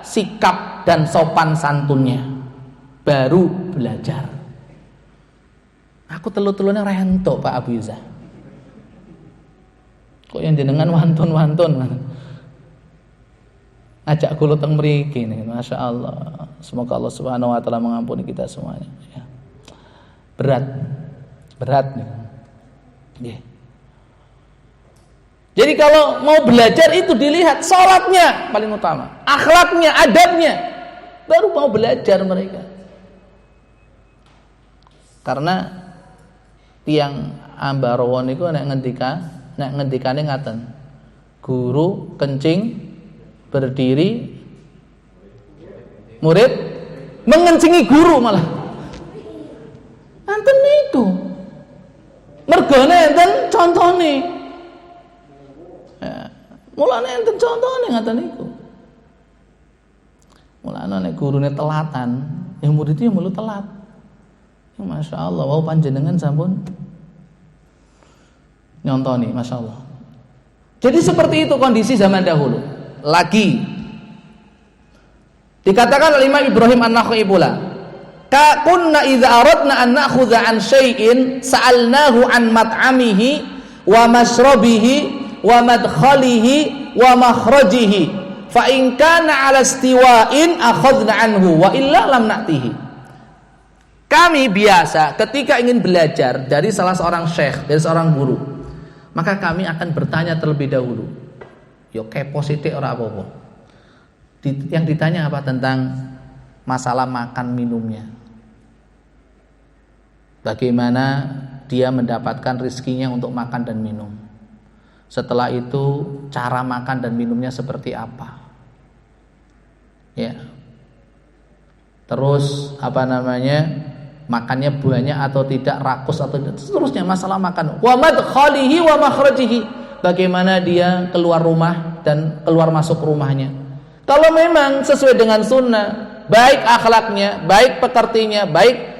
sikap dan sopan santunnya, baru belajar. Aku telu-telune rento Pak Abu Iza. Kok yang jenengan wantun-wantun ajak kula teng mriki nih, Masya Allah. Semoga Allah Subhanahu wa taala mengampuni kita semuanya ya. Berat nih. Yeah. Jadi kalau mau belajar itu dilihat sholatnya paling utama, akhlaknya, adabnya, baru mau belajar mereka. Karena tiang Ambarawa niku nek ngendikane ngaten. Guru kencing berdiri, murid mengencingi guru malah. Anten niku. Mergane enten contone. Ya, mulane enten contone ngaten niku. Mulane nek gurune telatan, ya muridnya mulu telat. Ya, Masya Allah, wau panjenengan sampun nyontoni, Masya Allah. Jadi seperti itu kondisi zaman dahulu. Lagi dikatakan oleh Imam Ibrahim An-Nakhai pula, ka kunna idza aradna an na'khudha an syai'in sa'alnahu an mat'amihi wa mashrabihi wa madkhalihi wa makhrajihi fa in kana 'ala istiwa'in akhadna anhu wa illa lam na'tihi. Kami biasa ketika ingin belajar dari salah seorang syekh, dari seorang guru, maka kami akan bertanya terlebih dahulu. Yo kepo sithik ora apa-apa. Yang ditanya apa? Tentang masalah makan minumnya. Bagaimana dia mendapatkan rizkinya untuk makan dan minum. Setelah itu cara makan dan minumnya seperti apa? Ya. Terus makannya banyak atau tidak, rakus atau tidak, seterusnya masalah makan. Wa madkhalihi wa makhrajihi. Bagaimana dia keluar rumah dan keluar masuk rumahnya. Kalau memang sesuai dengan sunnah, baik akhlaknya, baik pekertinya, baik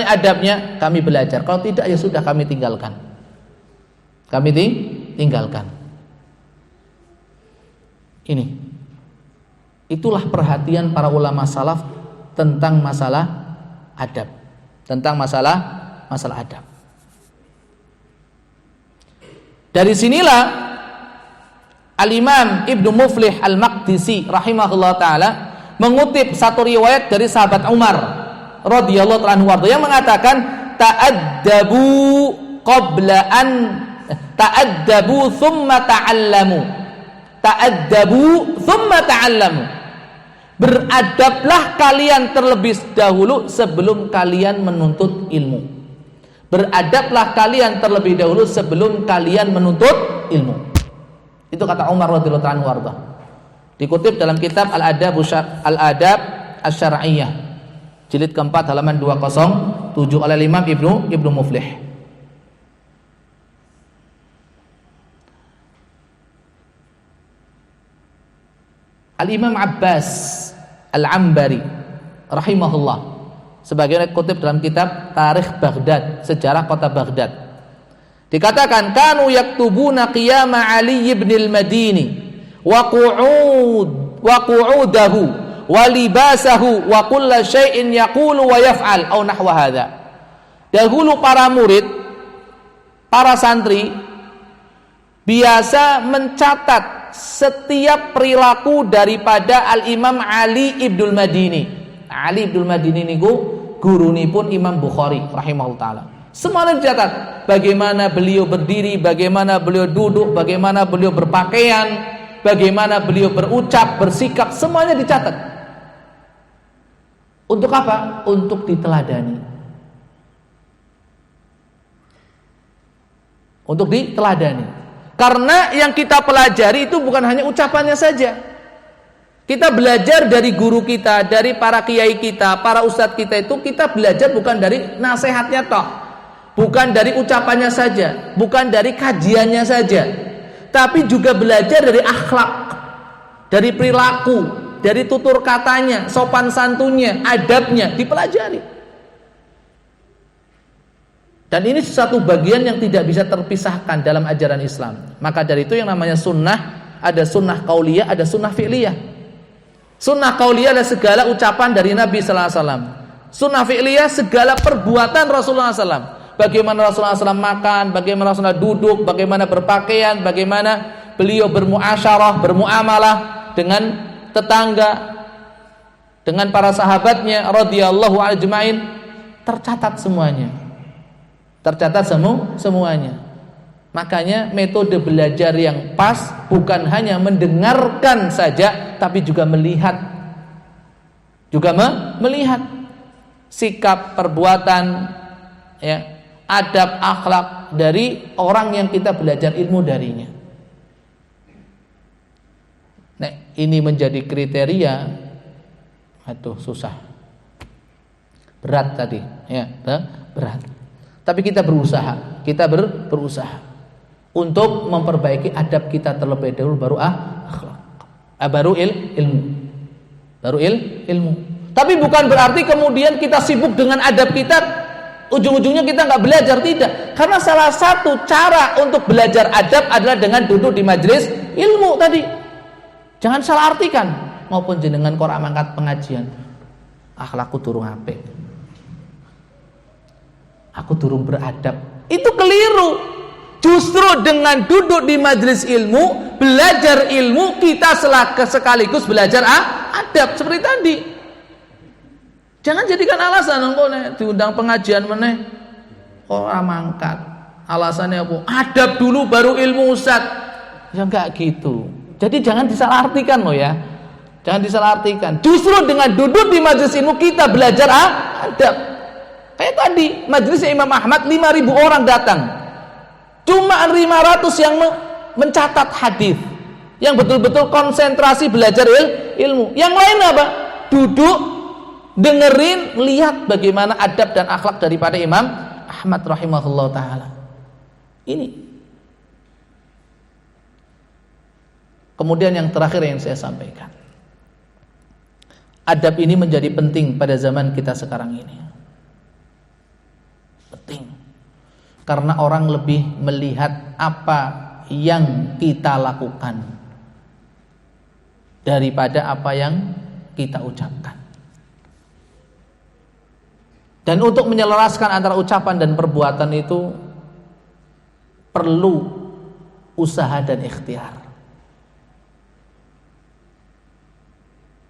adabnya, kami belajar. Kalau tidak ya sudah kami tinggalkan. Kami tinggalkan. Ini. Itulah perhatian para ulama salaf tentang masalah adab, tentang masalah adab. Dari sinilah Al-Imam Ibnu Muflih Al-Maqdisi rahimahullah taala mengutip satu riwayat dari sahabat Umar radhiyallahu ta'ala anhu yang mengatakan ta'addabu thumma ta'allamu. Ta'addabu thumma ta'allamu. Beradablah kalian terlebih dahulu sebelum kalian menuntut ilmu. Beradablah kalian terlebih dahulu sebelum kalian menuntut ilmu. Itu kata Umar radhiyallahu anhu warda. Dikutip dalam kitab Al-Adab Asy-Syar'iyyah jilid keempat halaman 207 oleh Imam Ibnu Muflih. Al-Imam Abbas Al-Ambari rahimahullah sebagian kutip dalam kitab Tarikh Baghdad, sejarah kota Baghdad, dikatakan kanu yaktubuna qiyama Ali ibn al-Madini wa qu'udahu wa libasahu wa kulla syai'in yaqulu wa yaf'al aw nahwa hadza. Dahulu para murid, para santri biasa mencatat setiap perilaku daripada Al-Imam Ali Ibnul Madini. Ali Ibnul Madini niku gurunipun Imam Bukhari rahimahullah taala. Semuanya dicatat, bagaimana beliau berdiri, bagaimana beliau duduk, bagaimana beliau berpakaian, bagaimana beliau berucap, bersikap, semuanya dicatat. Untuk apa? Untuk diteladani. Untuk diteladani. Karena yang kita pelajari itu bukan hanya ucapannya saja. Kita belajar dari guru kita, dari para kiai kita, para ustadz kita itu kita belajar bukan dari nasihatnya toh, bukan dari ucapannya saja, bukan dari kajiannya saja, tapi juga belajar dari akhlak, dari perilaku, dari tutur katanya, sopan santunnya, adabnya dipelajari. Dan ini satu bagian yang tidak bisa terpisahkan dalam ajaran Islam. Maka dari itu yang namanya sunnah, ada sunnah qauliyah, ada sunnah fi'liyah. Sunnah qauliyah adalah segala ucapan dari Nabi sallallahu alaihi wasallam. Sunnah fi'liyah segala perbuatan Rasulullah SAW. Bagaimana Rasulullah SAW makan, bagaimana Rasulullah duduk, bagaimana berpakaian, bagaimana beliau bermuasyarah, bermuamalah dengan tetangga, dengan para sahabatnya radhiyallahu ajmain, tercatat semuanya. Tercatat semuanya. Makanya metode belajar yang pas bukan hanya mendengarkan saja, tapi juga melihat. Juga melihat sikap, perbuatan, ya, adab, akhlak dari orang yang kita belajar ilmu darinya. Nah, ini menjadi kriteria. Aduh, susah. Berat tadi, ya, berat. Tapi kita berusaha, berusaha untuk memperbaiki adab kita terlebih dahulu, baru akhlak, baru ilmu, ilmu. Tapi bukan berarti kemudian kita sibuk dengan adab kita, ujung-ujungnya kita nggak belajar, tidak. Karena salah satu cara untuk belajar adab adalah dengan duduk di majelis ilmu tadi. Jangan salah artikan, maupun jenengan kok mangkat pengajian, akhlakku turun apik, aku turun beradab, itu keliru. Justru dengan duduk di majelis ilmu, belajar ilmu, kita sekaligus belajar adab seperti tadi. Jangan jadikan alasan engko nek diundang pengajian meneh kok ora mangkat. Alasannya apa? Adab dulu baru ilmu, Ustaz. Ya enggak gitu. Jadi jangan disalahartikan loh ya. Jangan disalahartikan. Justru dengan duduk di majelis ilmu kita belajar adab. Kayak tadi majelis Imam Ahmad 5.000 orang datang, cuma 500 yang mencatat hadis, yang betul-betul konsentrasi belajar ilmu. Yang lain apa? Duduk, dengerin, lihat bagaimana adab dan akhlak daripada Imam Ahmad rahimahullah taala. Ini. Kemudian yang terakhir yang saya sampaikan, adab ini menjadi penting pada zaman kita sekarang ini. Penting. Karena orang lebih melihat apa yang kita lakukan daripada apa yang kita ucapkan. Dan untuk menyelaraskan antara ucapan dan perbuatan itu perlu usaha dan ikhtiar.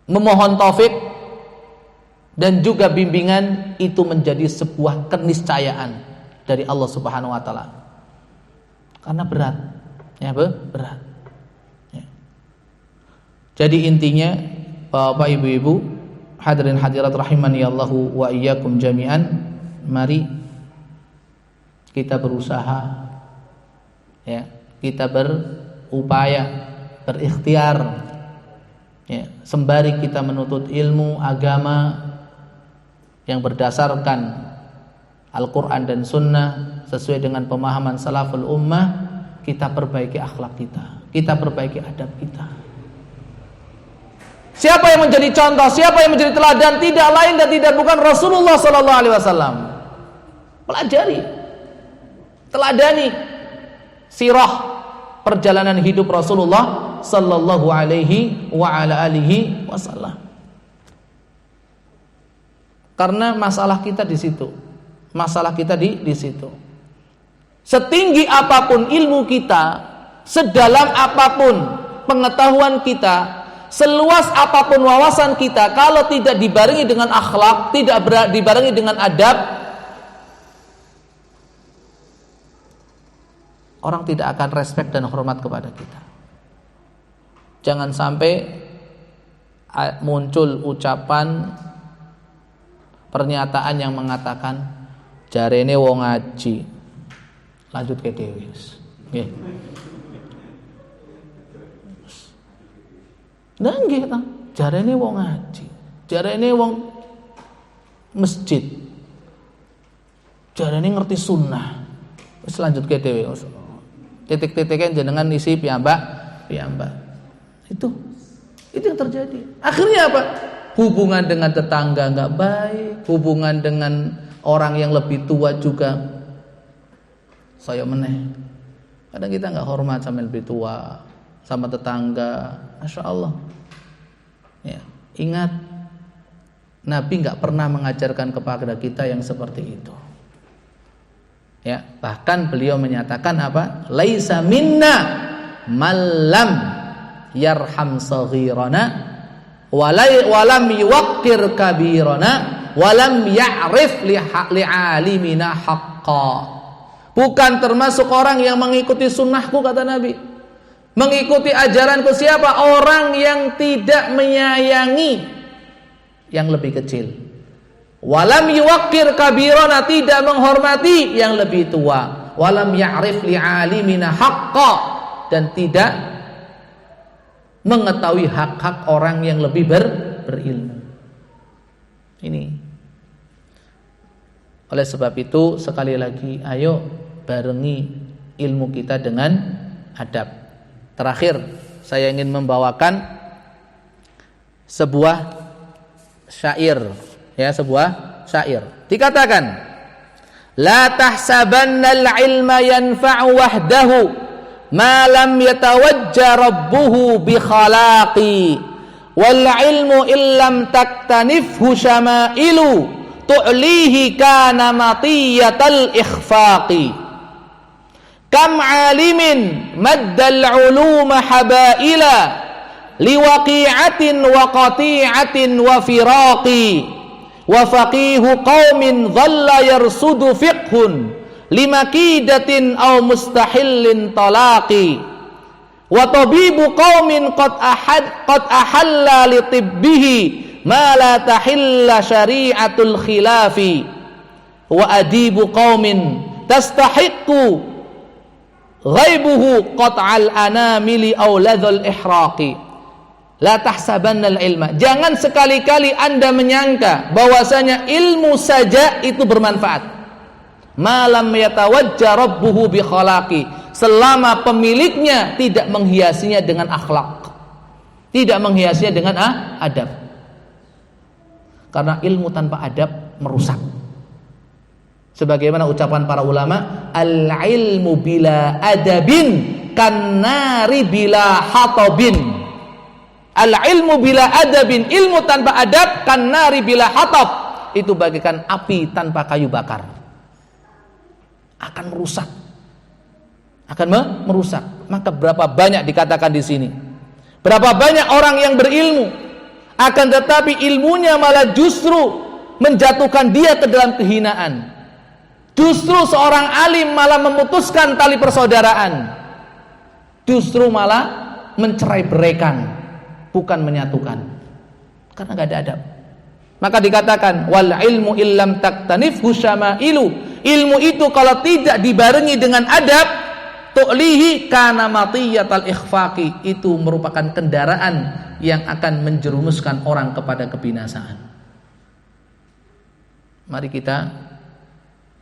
Memohon taufik dan juga bimbingan itu menjadi sebuah keniscayaan dari Allah Subhanahu wa taala. Karena berat. Ya, berat. Ya. Jadi intinya Bapak Ibu-ibu, hadirin hadirat rahimani Allahu wa iyyakum jami'an, mari kita berusaha, ya, kita berupaya, berikhtiar, ya, sembari kita menuntut ilmu agama yang berdasarkan Al-Quran dan Sunnah sesuai dengan pemahaman salaful ummah, kita perbaiki akhlak kita perbaiki adab kita. Siapa yang menjadi contoh, siapa yang menjadi teladan? Tidak lain dan tidak bukan Rasulullah sallallahu alaihi wasallam. Pelajari, teladani sirah perjalanan hidup Rasulullah sallallahu alaihi wa ala alihi wasallam. Karena masalah kita di situ. Masalah kita di situ. Setinggi apapun ilmu kita, sedalam apapun pengetahuan kita, seluas apapun wawasan kita, kalau tidak dibarengi dengan akhlak, tidak dibarengi dengan adab, orang tidak akan respect dan hormat kepada kita. Jangan sampai muncul ucapan, pernyataan yang mengatakan jarene wong ngaji, lanjut ke dhewe. Nggih. Nah nggih ta, jarene wong ngaji, jarene wong masjid, jarene ngerti sunnah. Wis lanjut ke dhewe. Titik-titiknya jenengan isi piyambak. Itu yang terjadi. Akhirnya apa? Hubungan dengan tetangga enggak baik, hubungan dengan orang yang lebih tua juga saya meneh. Kadang kita enggak hormat sama yang lebih tua, sama tetangga. Masya Allah. Ya, ingat Nabi enggak pernah mengajarkan kepada kita yang seperti itu. Ya, bahkan beliau menyatakan apa? Laisa minna malam yarham saghirana walam yuwaqqir kabirana walam ya'rif li'alimina haqqa. Bukan termasuk orang yang mengikuti sunnahku, kata Nabi. Mengikuti ajaranku siapa? Orang yang tidak menyayangi yang lebih kecil. Walam yuwaqqir kabirana, tidak menghormati yang lebih tua. Walam ya'rif li'alimina haqqa, dan tidak mengetahui hak-hak orang yang lebih berilmu. Ini. Oleh sebab itu sekali lagi, ayo barengi ilmu kita dengan adab. Terakhir, saya ingin membawakan sebuah syair, ya, sebuah syair. Dikatakan, la tahsabannal ilma yanfa'u wahdahu ma lam yatawajja rabbuhu bi khalaqi wal ilmu illam taktanifhu syama'ilu tu'lihi kana matiyatal ikhfaqi. Kam alimin maddal uluma habaila liwaqi'atin wa qati'atin wa firaqi wa faqihu qaumin dhalla yarsudu fiqhun limakidatin aw mustahillin talaqi wa tabibu qaumin qad ahalla li tibbihi ma la tahilla syari'atul khilafi wa adibu qaumin tastahiqqu ghaibuhu qat'al anamili aw ladzal ihraqi. La tahsabannal ilma, jangan sekali-kali Anda menyangka bahwasanya ilmu saja itu bermanfaat. Malam yatawajja rabbuhu bi khalaqi, selama pemiliknya tidak menghiasinya dengan akhlak, tidak menghiasinya dengan adab. Karena ilmu tanpa adab merusak. Sebagaimana ucapan para ulama, al-ilmu bila adabin kannari bila hatabin. Al-ilmu bila adabin, ilmu tanpa adab kannari bila hatab, itu bagaikan api tanpa kayu bakar. Akan merusak. Maka berapa banyak dikatakan di sini. Berapa banyak orang yang berilmu, akan tetapi ilmunya malah justru menjatuhkan dia ke dalam kehinaan. Justru seorang alim malah memutuskan tali persaudaraan. Justru malah mencerai-beraikan, bukan menyatukan. Karena enggak ada adab. Maka dikatakan wal ilmu illam taktanifhu syama'ilu, ilmu itu kalau tidak dibarengi dengan adab, tu'lihi kana matiyatal ikhfaqi, itu merupakan kendaraan yang akan menjerumuskan orang kepada kebinasaan. Mari kita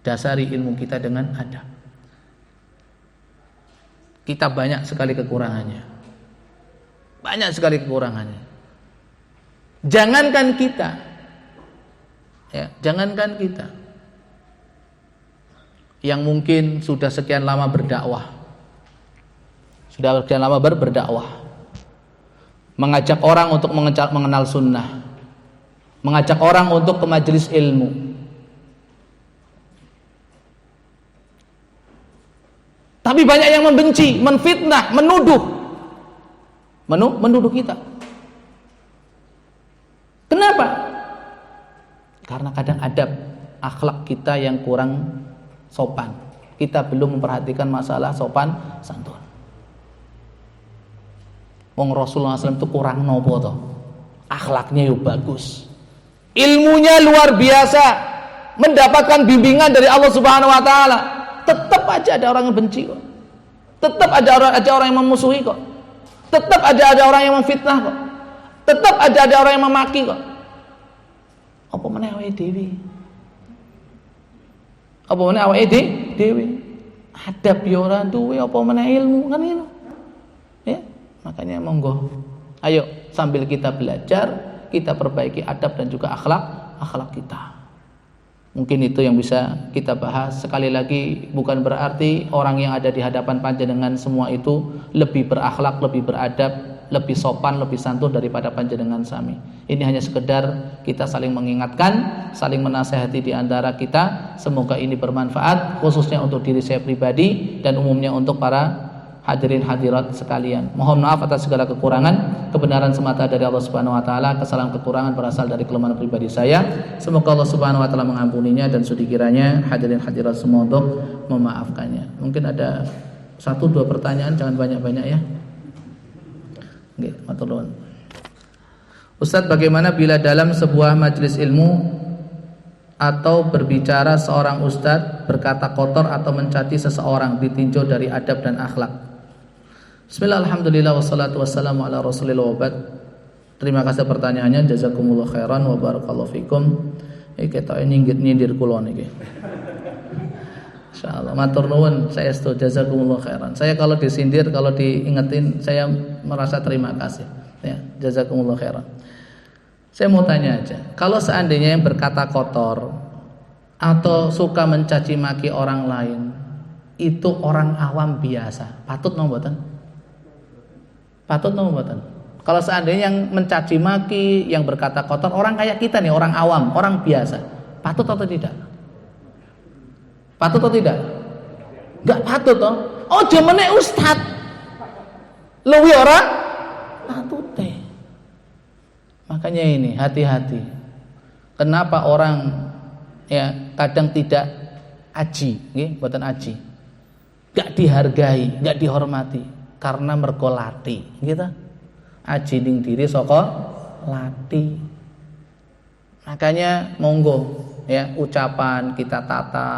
dasari ilmu kita dengan adab. Kita banyak sekali kekurangannya. Banyak sekali kekurangannya. Jangankan kita, ya, jangankan kita yang mungkin sudah sekian lama berdakwah, berdakwah, mengajak orang untuk mengenal sunnah, mengajak orang untuk ke majelis ilmu. Tapi banyak yang membenci, menfitnah, menuduh kita. Kenapa? Karena kadang adab, akhlak kita yang kurang sopan. Kita belum memperhatikan masalah sopan santun. Wong Rasulullah SAW itu kurang nopo toh? Akhlaknya yo bagus, ilmunya luar biasa, mendapatkan bimbingan dari Allah Subhanahu Wa Taala. Tetap aja ada orang yang benci kok. Tetap ada orang yang memusuhi kok. Tetap ada orang yang memfitnah kok. Tetap ada orang yang memaki kok. Apa meneh awake dhewe? Apa meneh awake dhewe? Adab yo ora duwe, apa meneh ilmu, kan ngono. Ya, makanya monggo. Ayo sambil kita belajar, kita perbaiki adab dan juga akhlak kita. Mungkin itu yang bisa kita bahas. Sekali lagi, bukan berarti orang yang ada di hadapan panjenengan semua itu lebih berakhlak, lebih beradab, lebih sopan, lebih santun daripada panjenengan sami. Ini hanya sekedar kita saling mengingatkan, saling menasehati di antara kita. Semoga ini bermanfaat, khususnya untuk diri saya pribadi dan umumnya untuk para hadirin hadirat sekalian. Mohon maaf atas segala kekurangan. Kebenaran semata dari Allah Subhanahu Wa Taala, kesalahan kekurangan berasal dari kelemahan pribadi saya. Semoga Allah Subhanahu Wa Taala mengampuninya dan sudi kiranya hadirin hadirat semua untuk memaafkannya. Mungkin ada 1-2 pertanyaan, jangan banyak-banyak ya. Nggih, matur nuwun. Ustaz, bagaimana bila dalam sebuah majelis ilmu atau berbicara seorang ustadz berkata kotor atau mencaci seseorang ditinjau dari adab dan akhlak? Bismillah, alhamdulillah, wassalatu wassalamu ala rasulillah wa ba'd. Terima kasih pertanyaannya, jazakumullah khairan wa barakallahu fikum. Kita nyindir kula niki. Insyaallah matur nuwun, saya setuju, jazakumullah khairan. Saya kalau disindir, kalau diingetin, saya merasa terima kasih. Ya, jazakumullah khairan. Saya mau tanya aja, kalau seandainya yang berkata kotor atau suka mencaci maki orang lain itu orang awam biasa, patut napa mboten? Patut napa mboten? Kalau seandainya yang mencaci maki, yang berkata kotor orang kayak kita nih, orang awam, orang biasa, patut atau tidak? Patut atau tidak? Enggak patut toh. Oh, jemene ustad. Luwi ora patute. Makanya ini hati-hati. Kenapa orang ya kadang tidak aji, nggih, mboten aji. Enggak dihargai, enggak dihormati karena mergo lati, gitu. Aji ning diri saka lati. Makanya monggo ya, ucapan kita tata,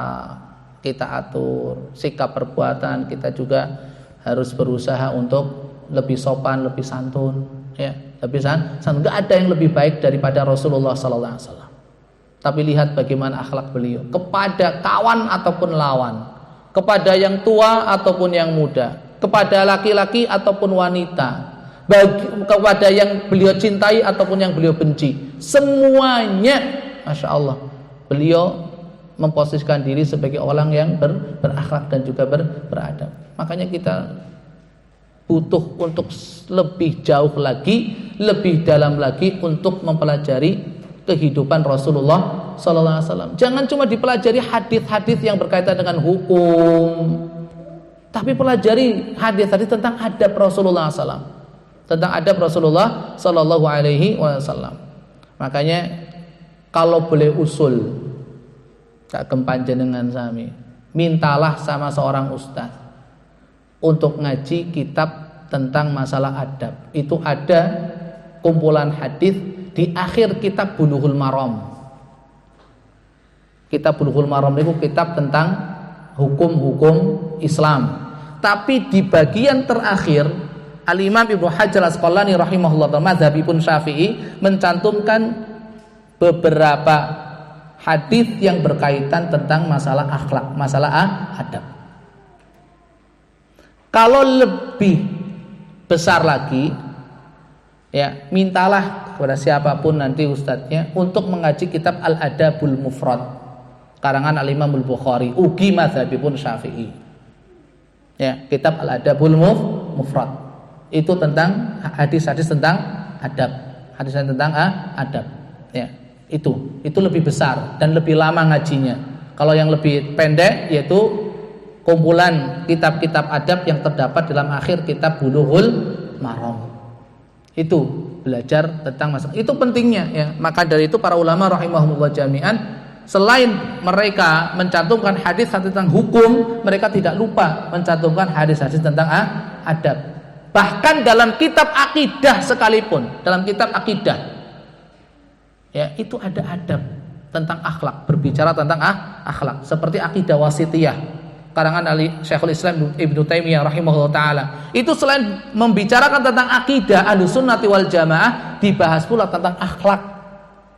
kita atur, sikap perbuatan kita juga harus berusaha untuk lebih sopan, lebih santun, ya, lebih santun. Enggak ada yang lebih baik daripada Rasulullah sallallahu alaihi wasallam. Tapi lihat bagaimana akhlak beliau kepada kawan ataupun lawan, kepada yang tua ataupun yang muda, kepada laki-laki ataupun wanita, kepada yang beliau cintai ataupun yang beliau benci, semuanya, masya Allah, beliau memposisikan diri sebagai orang yang berakhlak dan juga beradab. Makanya kita butuh untuk lebih jauh lagi, lebih dalam lagi untuk mempelajari kehidupan Rasulullah sallallahu alaihi wasallam. Jangan cuma dipelajari hadis-hadis yang berkaitan dengan hukum, tapi pelajari hadis-hadis tentang adab Rasulullah sallallahu alaihi wasallam, tentang adab Rasulullah sallallahu alaihi wasallam. Makanya kalau boleh usul, tak panjenengan sami, mintalah sama seorang ustaz untuk ngaji kitab tentang masalah adab. Itu ada kumpulan hadis di akhir kitab Bulughul Maram. Kitab Bulughul Maram niku kitab tentang hukum-hukum Islam. Tapi di bagian terakhir Al-Imam Ibnu Hajar Al-Asqalani rahimahullah madzhabipun Syafi'i mencantumkan beberapa hadis yang berkaitan tentang masalah akhlak, masalah adab. Kalau lebih besar lagi, ya mintalah kepada siapapun nanti ustadznya untuk mengaji kitab Al-Adabul Mufrad karangan Al-Imam Al-Bukhari, ugi madzhabipun Syafi'i. Ya, kitab Al-Adabul Mufrad itu tentang hadis-hadis tentang adab, hadis tentang adab. Ya, itu lebih besar dan lebih lama ngajinya. Kalau yang lebih pendek yaitu kumpulan kitab-kitab adab yang terdapat dalam akhir kitab Bulughul Maram. Itu belajar tentang masalah. Itu pentingnya ya. Maka dari itu para ulama rahimahumullah jami'an, selain mereka mencantumkan hadis tentang hukum, mereka tidak lupa mencantumkan hadis-hadis tentang adab. Bahkan dalam kitab akidah sekalipun, dalam kitab akidah ya, itu ada adab tentang akhlak, berbicara tentang akhlak, seperti akidah wasitiyah karangan Syekhul Islam Ibnu Taimiyah rahimahullah taala. Itu selain membicarakan tentang akidah Ahlussunnah wal Jamaah, dibahas pula tentang akhlak,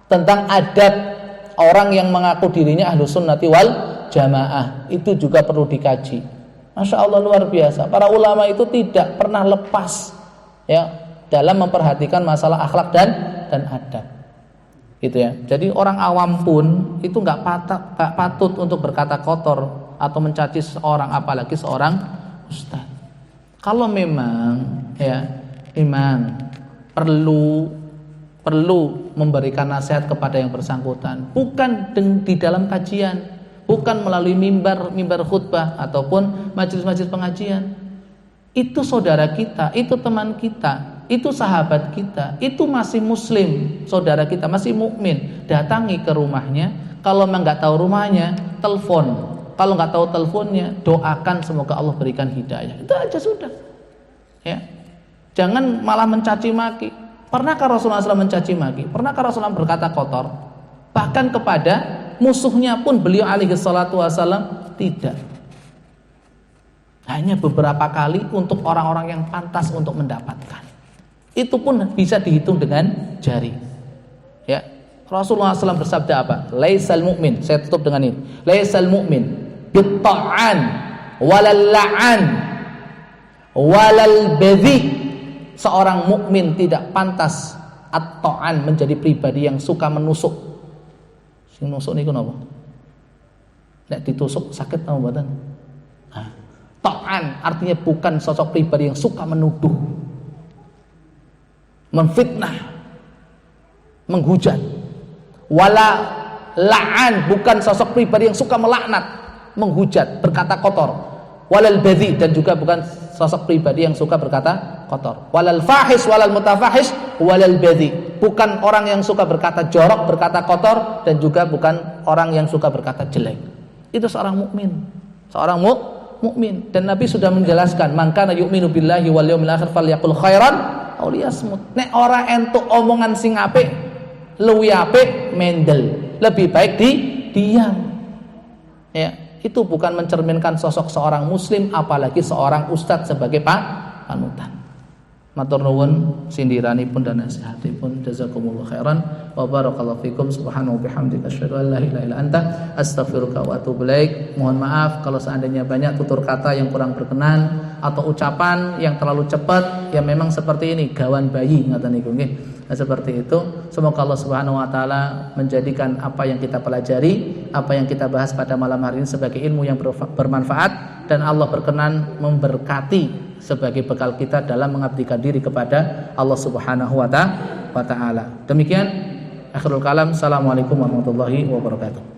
tentang adab orang yang mengaku dirinya Ahlussunnah wal Jamaah. Itu juga perlu dikaji. Masya Allah, luar biasa. Para ulama itu tidak pernah lepas ya dalam memperhatikan masalah akhlak dan adab. Gitu ya. Jadi orang awam pun itu nggak patut untuk berkata kotor atau mencaci seorang, apalagi seorang ustaz. Kalau memang ya memang perlu memberikan nasihat kepada yang bersangkutan, bukan di dalam kajian, bukan melalui mimbar khutbah ataupun majelis-majelis pengajian. Itu saudara kita, itu teman kita, itu sahabat kita, itu masih muslim, saudara kita masih mukmin. Datangi ke rumahnya. Kalau memang nggak tahu rumahnya, telepon. Kalau nggak tahu teleponnya, doakan semoga Allah berikan hidayah. Itu aja sudah. Ya, jangan malah mencaci maki. Pernahkah Rasulullah SAW mencaci maki? Pernahkah Rasulullah berkata kotor? Bahkan kepada musuhnya pun beliau alaihi salatu wasallam tidak. Hanya beberapa kali untuk orang-orang yang pantas untuk mendapatkan. Itu pun bisa dihitung dengan jari. Ya, Rasulullah SAW bersabda apa? Laisal mu'min. Saya tutup dengan ini. Laisal mu'min bitta'an walal la'an walal badhi. Seorang mukmin tidak pantas at-ta'an, menjadi pribadi yang suka menusuk. Sing nusuk niku napa? Nek ditusuk sakit napa mboten? Ta'an artinya bukan sosok pribadi yang suka menuduh, menfitnah, menghujat. Wala la'an, bukan sosok pribadi yang suka melaknat, menghujat, berkata kotor. Walal badhi, dan juga bukan sosok pribadi yang suka berkata kotor. Walal fahish walal mutafahish walal badhi, bukan orang yang suka berkata jorok, berkata kotor, dan juga bukan orang yang suka berkata jelek. Itu seorang mukmin, seorang mukmin. Dan Nabi sudah menjelaskan, man kana yu'minu billahi wal yaumil akhir falyaqul khairan aw liyasmut. Nek ora entuk omongan sing apik, luwih apik mendel, lebih baik diam. Ya, itu bukan mencerminkan sosok seorang muslim, apalagi seorang ustadz sebagai panutan. Matur nuwun sindiranipun dan nasihatipun, jazakumullah khairan wa barakallahu fikum. Subhanahu wa bihamdika asyhadu an la ilaha illa anta astaghfiruka wa atubu ilaik. Mohon maaf kalau seandainya banyak tutur kata yang kurang berkenan atau ucapan yang terlalu cepat. Ya memang seperti ini, gawan bayi ngaten niku nggih. Nah, seperti itu. Semoga Allah Subhanahu wa taala menjadikan apa yang kita pelajari, apa yang kita bahas pada malam hari ini sebagai ilmu yang bermanfaat, dan Allah berkenan memberkati sebagai bekal kita dalam mengabdikan diri kepada Allah Subhanahu wa taala. Demikian akhirul kalam. Assalamualaikum warahmatullahi wabarakatuh.